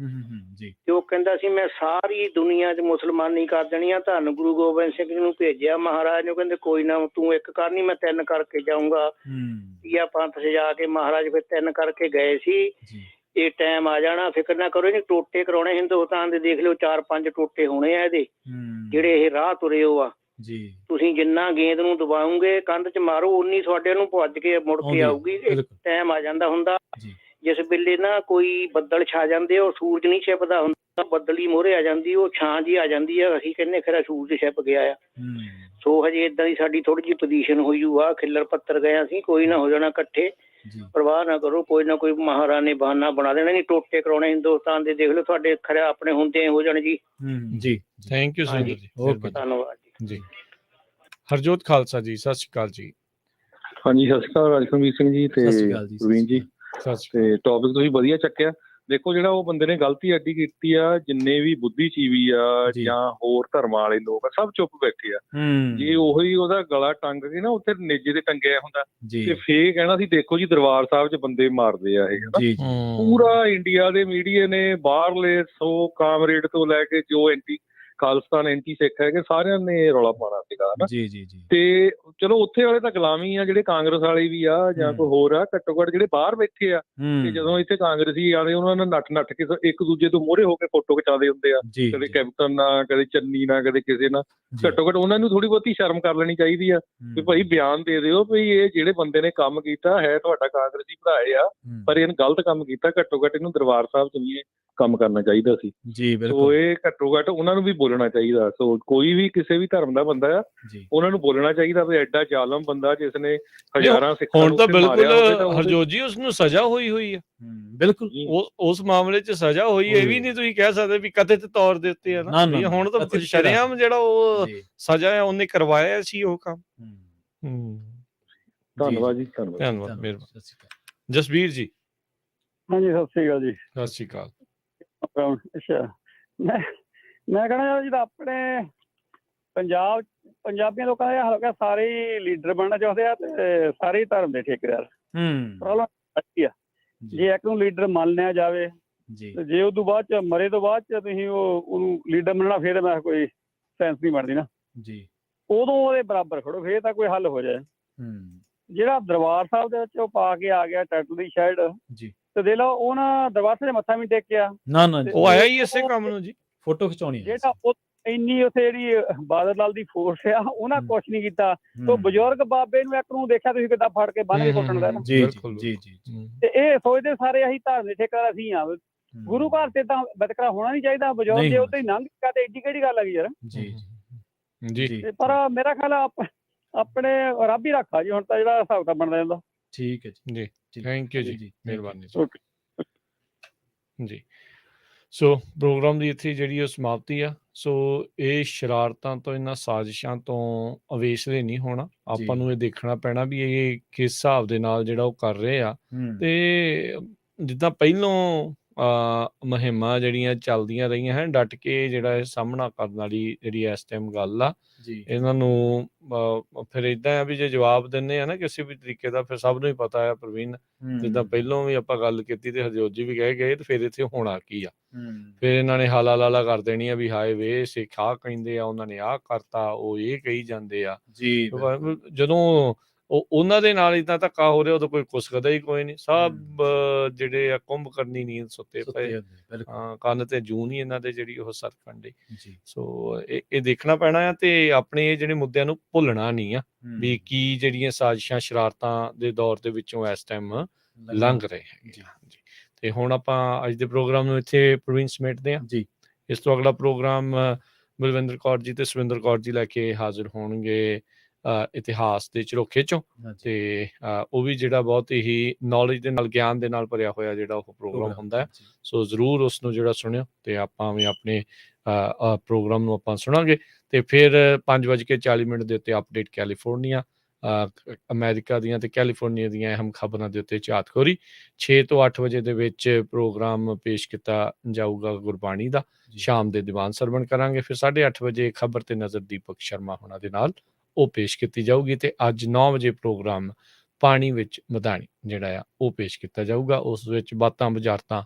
ਜੀ ਤੇ ਉਹ ਕਹਿੰਦਾ ਸੀ ਮੈਂ ਸਾਰੀ ਦੁਨੀਆ 'ਚ ਮੁਸਲਮਾਨੀ ਕਰ ਦੇਣੀ ਆ। ਧੰਨ ਗੁਰੂ ਗੋਬਿੰਦ ਸਿੰਘ ਜੀ ਨੂੰ ਭੇਜਿਆ ਮਹਾਰਾਜ ਨੇ, ਕਹਿੰਦੇ ਕੋਈ ਨਾ ਤੂੰ ਇੱਕ ਕਰਨੀ, ਮੈਂ 3 ਕਰਕੇ ਜਾਊਂਗਾ। ਤੀਆ ਪੰਥ ਸਜਾ ਕੇ ਮਹਾਰਾਜ ਫਿਰ 3 ਕਰਕੇ ਗਏ ਸੀ। ਇਹ ਟਾਈਮ ਆ ਜਾਣਾ, ਫਿਕਰ ਨਾ ਕਰੋ ਜੀ, ਟੋਟੇ ਕਰਾਉਣੇ ਹਿੰਦੁਸਤਾਨ ਦੇ, ਦੇਖ ਲਿਓ 4-5 ਟੋਟੇ ਹੋਣੇ ਆ ਇਹਦੇ, ਜਿਹੜੇ ਇਹ ਰਾਹ ਤੁਰੇ ਹੋ ਆ। ਤੁਸੀਂ ਜਿੰਨਾ ਗੇਂਦ ਨੂੰ ਦਬਾਉਂਗੇ ਕੰਧ 'ਚ ਮਾਰੋ, ਉਨੀ ਤੁਹਾਡੇ ਨੂੰ ਭੱਜ ਕੇ ਮੁੜ ਕੇ ਆਊਗੀ। ਟਾਈਮ ਆ ਜਾਂਦਾ ਹੁੰਦਾ ਜਿਸ ਵੇਲੇ ਨਾ ਕੋਈ ਬੱਦਲ ਛਾ ਜਾਂਦੇ, ਉਹ ਸੂਰਜ ਨਹੀਂ ਛਿਪਦਾ ਹੁੰਦਾ, ਬੱਦਲ ਹੀ ਮੋਹਰੇ ਆ ਜਾਂਦੀ, ਉਹ ਛਾਂ ਜੀ ਆ ਜਾਂਦੀ ਆ। ਅਸੀਂ ਕਹਿੰਦੇ ਖਰਾ ਸੂਰਜ ਛਿਪ ਗਿਆ ਆ। ਸੋ ਹਜੇ ਏਦਾਂ ਦੀ ਸਾਡੀ ਥੋੜੀ ਜਿਹੀ ਪੋਜੀਸ਼ਨ ਹੋਈ ਆ, ਖਿੱਲਰ ਪੱਤਰ ਗਏ ਅਸੀਂ, ਕੋਈ ਨਾ ਹੋ ਜਾਣਾ ਇਕੱਠੇ, ਪਰਵਾਹ ਨਾ ਕਰੋ, ਕੋਈ ਨਾ ਕੋਈ ਮਹਾਰਾਜ ਨੇ ਬਹਾਨਾ ਬਣਾ ਦੇਣਾ। ਨਹੀਂ ਟੋਟੇ ਕਰਾਉਣੇ ਹਿੰਦੁਸਤਾਨ ਦੇ, ਦੇਖ ਲਓ ਤੁਹਾਡੇ ਖਰੇ ਆਪਣੇ ਹੁੰਦੇ ਹੋ ਜਾਣ ਜੀ। ਜੀ ਥੈਂਕ ਯੂ ਸੋ ਮਚ ਜੀ, ਧੰਨਵਾਦ ਜੀ। ਹਰਜੋਤ ਖਾਲਸਾ ਜੀ, ਸਤਿ ਸ਼੍ਰੀ ਅਕਾਲ ਜੀ। ਹਾਂਜੀ ਸਤਿ ਸ਼੍ਰੀ ਅਕਾਲ ਰਾਜਕਰਮਜੀਤ ਸਿੰਘ ਜੀ ਤੇ ਪ੍ਰਵੀਨ ਜੀ। ਤੇ ਟੌਪਿਕ ਤੁਸੀਂ ਵਧੀਆ ਚੱਕਿਆ। ਦੇਖੋ ਜਿਹੜਾ ਉਹ ਬੰਦੇ ਨੇ ਗਲਤੀ ਐਡੀ ਕੀਤੀ ਆ, ਜਿੰਨੇ ਵੀ ਬੁੱਧੀਜੀਵੀ ਆ ਜਾਂ ਹੋਰ ਧਰਮਾਂ ਵਾਲੇ ਲੋਕ ਆ, ਸਭ ਚੁੱਪ ਬੈਠੇ ਆ। ਜੇ ਉਹੀ ਉਹਦਾ ਗਲਾ ਟੰਗ ਕੇ ਨਾ ਉੱਥੇ ਨੇਜੇ ਤੇ ਟੰਗਿਆ ਹੁੰਦਾ ਤੇ ਫੇਰ ਕਹਿਣਾ ਸੀ ਦੇਖੋ ਜੀ ਦਰਬਾਰ ਸਾਹਿਬ 'ਚ ਬੰਦੇ ਮਾਰਦੇ ਆ ਇਹ। ਪੂਰਾ ਇੰਡੀਆ ਦੇ ਮੀਡੀਆ ਨੇ, ਬਾਹਰਲੇ 100 ਕਾਮਰੇਡ ਤੋਂ ਲੈ ਕੇ ਜੋ ਐਂਟੀ ਖਾਲਿਸਤਾਨ ਐਂਟੀ ਸਿੱਖ ਹੈਗੇ, ਸਾਰਿਆਂ ਨੇ ਰੌਲਾ ਪਾਉਣਾ ਸੀਗਾ ਹਨਾ। ਤੇ ਚਲੋ ਉੱਥੇ ਵਾਲੇ ਤਾਂ ਗੁਲਾਮੀ ਆ, ਜਿਹੜੇ ਕਾਂਗਰਸ ਵਾਲੇ ਵੀ ਆ ਜਾਂ ਕੋਈ ਹੋਰ ਆ, ਘੱਟੋ ਘੱਟ ਜਿਹੜੇ ਬਾਹਰ ਬੈਠੇ ਆ ਤੇ ਜਦੋਂ ਇੱਥੇ ਕਾਂਗਰਸੀ ਆਲੇ ਉਹਨਾਂ ਨੇ ਨੱਠ ਕੇ ਇੱਕ ਦੂਜੇ ਤੋਂ ਮੂਹਰੇ ਹੋ ਕੇ ਫੋਟੋ ਖਿਚਾਉਂਦੇ ਹੁੰਦੇ ਆ, ਕਦੇ ਕੈਪਟਨ ਨਾਲ, ਕਦੇ ਚੰਨੀ ਨਾਲ, ਕਦੇ ਕਿਸੇ ਨਾਲ। ਘੱਟੋ ਘੱਟ ਉਹਨਾਂ ਨੂੰ ਥੋੜੀ ਬਹੁਤੀ ਸ਼ਰਮ ਕਰ ਲੈਣੀ ਚਾਹੀਦੀ ਆ ਵੀ ਭਾਈ ਬਿਆਨ ਦੇ ਦਿਓ ਵੀ ਇਹ ਜਿਹੜੇ ਬੰਦੇ ਨੇ ਕੰਮ ਕੀਤਾ ਹੈ ਤੁਹਾਡਾ ਕਾਂਗਰਸੀ ਭਰਾਏ ਆ, ਪਰ ਇਹਨੇ ਗਲਤ ਕੰਮ ਕੀਤਾ। ਘੱਟੋ ਘੱਟ ਇਹਨੂੰ ਦਰਬਾਰ ਸਾਹਿਬ 'ਚ ਵੀ ਇਹ ਕੰਮ ਕਰਨਾ ਚਾਹੀਦਾ ਸੀ। ਸੋ ਇਹ ਘੱਟੋ ਘੱਟ ਉਹਨਾਂ ਨੂੰ ਵੀ ਬੋਲਣਾ ਚਾਹੀਦਾ। ਸੋ ਕੋਈ ਵੀ ਕਿਸੇ ਵੀ ਧਰਮ ਦਾ ਬੰਦਾ ਆ, ਉਹਨਾਂ ਨੂੰ ਬੋਲਣਾ ਚਾਹੀਦਾ ਵੀ ਐਡਾ ਜ਼ਾਲਮ ਬੰਦਾ ਜਿਸ ਨੇ ਹਜ਼ਾਰਾਂ ਸਿੱਖਾਂ ਨੂੰ ਬਿਲਕੁਲ ਹਰਜੋਤ ਜੀ ਉਸਨੂੰ ਸਜ਼ਾ ਹੋਈ ਹੈ। ਬਿਲਕੁਲ ਉਸ ਮਾਮਲੇ 'ਚ ਸਜ਼ਾ ਹੋਈ। ਇਹ ਵੀ ਨਹੀਂ ਤੁਸੀਂ ਕਹਿ ਸਕਦੇ ਵੀ ਕਥਿਤ ਤੌਰ ਦੇ ਉੱਤੇ ਆ ਨਾ, ਹੁਣ ਤਾਂ ਸ਼ਰੇਆਮ ਜਿਹੜਾ ਉਹ ਸਜ਼ਾ ਹੈ ਉਹਨੇ ਕਰਵਾਇਆ ਸੀ ਉਹ ਕੰਮ। ਧੰਨਵਾਦ ਜੀ, ਧੰਨਵਾਦ, ਮਿਹਰਬਾਨੀ। ਜਸਬੀਰ ਜੀ। ਹਾਂਜੀ ਸਤਿ ਸ਼੍ਰੀ ਅਕਾਲ ਜੀ। ਸਤਿ ਸ਼੍ਰੀ ਅਕਾਲ। ਅੱਛਾ, ਮੈਂ ਕਹਿਣਾ ਜਿਹੜਾ ਆਪਣੇ ਪੰਜਾਬੀਆਂ ਲੋਕਾਂ ਦਾ ਹਾਲ ਹੋ ਗਿਆ, ਸਾਰੇ ਲੀਡਰ ਬਣਨਾ ਚਾਹੁੰਦੇ ਆ ਤੇ ਸਾਰੇ ਧਰਮ ਦੇ ਠੇਕੇਦਾਰ। ਪ੍ਰੋਬਲਮ ਆ ਜੇ ਇੱਕ ਨੂੰ ਲੀਡਰ ਮੰਨ ਲਿਆ ਜਾਵੇ ਤੇ ਜੇ ਉਹ ਤੋਂ ਬਾਅਦ ਚ ਮਰੇ ਤੋਂ ਬਾਅਦ ਚ ਤੁਸੀਂ ਉਹਨੂੰ ਲੀਡਰ ਮੰਨਣਾ, ਫਿਰ ਮੈਂ ਕੋਈ ਸੈਂਸ ਨਹੀਂ ਬਣਦੀ ਨਾ ਜੀ। ਉਦੋਂ ਉਹਦੇ ਬਰਾਬਰ ਖੜੋ, ਫਿਰ ਤਾਂ ਕੋਈ ਹੱਲ ਹੋ ਜਾਏ। ਜਿਹੜਾ ਦਰਬਾਰ ਸਾਹਿਬ ਦੇ ਵਿੱਚ ਉਹ ਪਾ ਕੇ ਆ ਗਿਆ ਟੈਟੂ ਦੀ ਸ਼ਰਟ ਜੀ, ਤੇ ਦੇਖ ਲਓ ਉਹਨਾਂ ਦਰਬਾਰ ਸਾਹਿਬ ਮੱਥਾ ਵੀ ਟੇਕਿਆ ਨਾ, ਉਹ ਆਇਆ ਹੀ ਇਸੇ ਕੰਮ ਨੂੰ ਜੀ, ਫੋਟੋ ਖਿਚਾਉਣੀ। ਜਿਹੜਾ ਇੰਨੀ ਉੱਥੇ ਜਿਹੜੀ ਬਾਦਲ ਲਾਲ ਦੀ ਫੋਰਸ ਆ, ਉਹਨਾਂ ਕੁਛ ਨਹੀਂ ਕੀਤਾ। ਉਹ ਬਜ਼ੁਰਗ ਬਾਬੇ ਨੂੰ ਇੱਕ ਨੂੰ ਦੇਖਿਆ ਤੁਸੀਂ ਕਿੱਦਾਂ ਫੜ ਕੇ ਬੰਨ ਕੇ ਕੁੱਟਣ ਦਾ। ਤੇ ਇਹ ਸੋਚਦੇ ਸਾਰੇ ਅਸੀਂ ਧਾਰਮਿਕ ਠੇਕੇਦਾਰ ਅਸੀਂ ਆ, ਗੁਰੂ ਘਰ ਤੇ ਤਾਂ ਬਤਕਰਾ ਹੋਣਾ ਨਹੀਂ ਚਾਹੀਦਾ। ਬਜ਼ੁਰਗ ਜੇ ਉੱਤੇ ਹੀ ਲੰਘ ਗਿਆ ਤੇ ਏਡੀ ਕਿਹੜੀ ਗੱਲ ਹੈਗੀ ਯਾਰ ਜੀ। ਪਰ ਮੇਰਾ ਖਿਆਲ ਆਪਣੇ ਰੱਬ ਹੀ ਰੱਖਾ ਜੀ ਹੁਣ ਤਾਂ ਜਿਹੜਾ ਹਿਸਾਬ ਤਾਂ ਬਣਦਾ ਜਾਂਦਾ। ਠੀਕ ਹੈ ਜੀ, ਥੈਂਕ ਯੂ ਜੀ, ਮਿਹਰਬਾਨੀ ਜੀ। ਸੋ ਪ੍ਰੋਗਰਾਮ ਦੀ ਇੱਥੇ ਜਿਹੜੀ ਉਹ ਸਮਾਪਤੀ ਆ। ਸੋ ਇਹ ਸ਼ਰਾਰਤਾਂ ਤੋਂ, ਇਹਨਾਂ ਸਾਜ਼ਿਸ਼ਾਂ ਤੋਂ ਅਵੇਸਲੇ ਨਹੀਂ ਹੋਣਾ। ਆਪਾਂ ਨੂੰ ਇਹ ਦੇਖਣਾ ਪੈਣਾ ਵੀ ਇਹ ਕਿਸ ਹਿਸਾਬ ਦੇ ਨਾਲ ਜਿਹੜਾ ਉਹ ਕਰ ਰਹੇ ਆ। ਤੇ ਜਿੱਦਾਂ ਪਹਿਲੋਂ ਮੁਹਿੰਮਾਂ ਜਿਹੜੀਆਂ ਚੱਲਦੀਆਂ ਰਹੀਆਂ ਹਨ, ਡਟ ਕੇ ਜਿਹੜਾ ਇਹ ਸਾਹਮਣਾ ਕਰਨ ਵਾਲੀ ਜਿਹੜੀ ਇਸ ਟਾਈਮ ਗੱਲ ਆ, ਇਹਨਾਂ ਨੂੰ ਫਿਰ ਏਦਾਂ ਆ ਵੀ ਜੇ ਜਵਾਬ ਦਿੰਦੇ ਆ ਨਾ ਕਿਸੇ ਵੀ ਤਰੀਕੇ ਦਾ, ਫਿਰ ਸਭ ਨੂੰ ਹੀ ਪਤਾ ਆ ਪ੍ਰਵੀਨ, ਜਿੱਦਾਂ ਪਹਿਲੋਂ ਵੀ ਆਪਾਂ ਗੱਲ ਕੀਤੀ ਤੇ ਹਰਜੋਤ ਜੀ ਵੀ ਕਹਿ ਗਏ, ਤੇ ਫਿਰ ਇੱਥੇ ਹੋਣਾ ਕੀ ਆ। ਫਿਰ ਇਹਨਾਂ ਨੇ ਹਾਲਾ ਲਾਲਾ ਕਰ ਦੇਣੀ ਆ ਵੀ ਹਾਏ ਵੇ ਸਿੱਖ ਆਹ ਕਹਿੰਦੇ ਆ, ਉਹਨਾਂ ਨੇ ਆਹ ਕਰਤਾ, ਉਹ ਇਹ ਕਹੀ ਜਾਂਦੇ ਆ। ਜਦੋਂ ਉਹਨਾਂ ਦੇ ਨਾਲ ਏਦਾਂ ਧੱਕਾ ਹੋ ਰਿਹਾ, ਉਦੋਂ ਕੋਈ ਕੁਸਕਦਾ ਹੀ ਕੋਈ ਨਹੀਂ। ਸਭ ਜਿਹੜੇ ਆ ਕੁੰਭ ਕਰਨੀ ਨੀਂਦ ਸੁੱਤੇ ਪਏ, ਕੰਨ ਤੇ ਜੂੰ ਨਹੀਂ ਇਹਨਾਂ ਦੇ ਜਿਹੜੀ ਉਹ ਸਰਕਣ ਡਈ। ਸੋ ਇਹ ਦੇਖਣਾ ਪੈਣਾ ਆ ਤੇ ਆਪਣੇ ਇਹ ਜਿਹੜੇ ਮੁੱਦਿਆਂ ਨੂੰ ਭੁੱਲਣਾ ਨਹੀਂ ਆ ਵੀ ਕੀ ਜਿਹੜੀਆਂ ਸਾਜ਼ਿਸ਼ਾਂ ਸ਼ਰਾਰਤਾਂ ਦੇ ਦੌਰ ਦੇ ਵਿੱਚੋਂ ਇਸ ਟਾਈਮ ਲੰਘ ਰਹੇ ਹੈਗੇ। ਤੇ ਹੁਣ ਆਪਾਂ ਅੱਜ ਦੇ ਪ੍ਰੋਗਰਾਮ ਨੂੰ ਇੱਥੇ ਪ੍ਰਵੀਨ ਸਮੇਟਦੇ ਹਾਂ ਜੀ। ਇਸ ਤੋਂ ਅਗਲਾ ਪ੍ਰੋਗਰਾਮ ਬਲਵਿੰਦਰ ਕੌਰ ਜੀ ਤੇ ਸੁਰਿੰਦਰ ਕੌਰ ਜੀ ਲੈ ਕੇ ਹਾਜ਼ਰ ਹੋਣਗੇ ਇਤਿਹਾਸ ਦੇ ਝਰੋਖੇ ਚੋਂ। ਤੇ ਉਹ ਵੀ ਜਿਹੜਾ ਬਹੁਤ ਹੀ ਨੌਲੇਜ ਦੇ ਨਾਲ, ਗਿਆਨ ਦੇ ਨਾਲ ਭਰਿਆ ਹੋਇਆ ਜਿਹੜਾ ਉਹ ਪ੍ਰੋਗਰਾਮ ਹੁੰਦਾ ਹੈ। ਸੋ ਜ਼ਰੂਰ ਉਸ ਨੂੰ ਜਿਹੜਾ ਸੁਣਿਓ ਤੇ ਆਪਾਂ ਵੀ ਆਪਣੇ ਪ੍ਰੋਗਰਾਮ ਨੂੰ ਆਪਾਂ ਸੁਣਾਂਗੇ। ਤੇ ਫਿਰ 5:40 ਦੇ ਉੱਤੇ ਅਪਡੇਟ ਕੈਲੀਫੋਰਨੀਆ, ਅਮਰੀਕਾ ਦੀਆਂ ਤੇ ਕੈਲੀਫੋਰਨੀਆ ਦੀਆਂ ਅਹਿਮ ਖਬਰਾਂ ਦੇ ਉੱਤੇ ਝਾਤਖੋਰੀ। 6 ਤੋਂ 8 ਵਜੇ ਦੇ ਵਿੱਚ ਪ੍ਰੋਗਰਾਮ ਪੇਸ਼ ਕੀਤਾ ਜਾਊਗਾ ਗੁਰਬਾਣੀ ਦਾ, ਸ਼ਾਮ ਦੇ ਦੀਵਾਨ ਸਰਵਣ ਕਰਾਂਗੇ। ਫਿਰ 8:30 ਵਜੇ ਖਬਰ ਤੇ ਨਜ਼ਰ ਦੀਪਕ ਸ਼ਰਮਾ ਹੋਣਾ ਦੇ ਨਾਲ ਉਹ ਪੇਸ਼ ਕੀਤੀ ਜਾਊਗੀ। ਤੇ ਅੱਜ 9 ਵਜੇ ਪ੍ਰੋਗਰਾਮ ਪਾਣੀ ਵਿੱਚ ਮਧਾਣੀ ਜਿਹੜਾ ਆ ਉਹ ਪੇਸ਼ ਕੀਤਾ ਜਾਊਗਾ। ਉਸ ਵਿੱਚ ਬਾਤਾਂ ਬੁਝਾਰਤਾਂ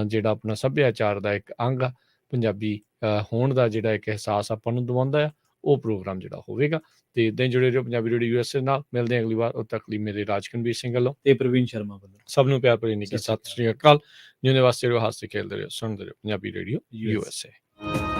ਜਿਹੜਾ ਆਪਣਾ ਸੱਭਿਆਚਾਰ ਦਾ ਇੱਕ ਅੰਗ ਆ, ਪੰਜਾਬੀ ਹੋਣ ਦਾ ਜਿਹੜਾ ਇੱਕ ਅਹਿਸਾਸ ਆਪਾਂ ਨੂੰ ਦਿਵਾਉਂਦਾ ਆ, ਉਹ ਪ੍ਰੋਗਰਾਮ ਜਿਹੜਾ ਹੋਵੇਗਾ। ਤੇ ਇੱਦਾਂ ਹੀ ਜੁੜੇ ਰਹੋ ਪੰਜਾਬੀ ਰੇਡੀਓ USA ਨਾਲ। ਮਿਲਦੇ ਹਾਂ ਅਗਲੀ ਵਾਰ। ਉਦੋਂ ਤੱਕ ਲਈ ਮੇਰੇ ਰਾਜਕਨਵੀਰ ਸਿੰਘ ਵੱਲੋਂ ਤੇ ਪ੍ਰਵੀਨ ਸ਼ਰਮਾ ਵੱਲੋਂ ਸਭ ਨੂੰ ਪਿਆਰ ਭਰੀ ਨਿੱਘੀ ਸਤਿ ਸ਼੍ਰੀ ਅਕਾਲ। ਜਿਉਂਦੇ ਵਾਸਤੇ ਰਹੋ, ਹੱਸਦੇ ਖੇਡਦੇ ਰਹੋ, ਸੁਣਦੇ ਰਹੋ ਪੰਜਾਬੀ ਰੇਡੀਓ USA।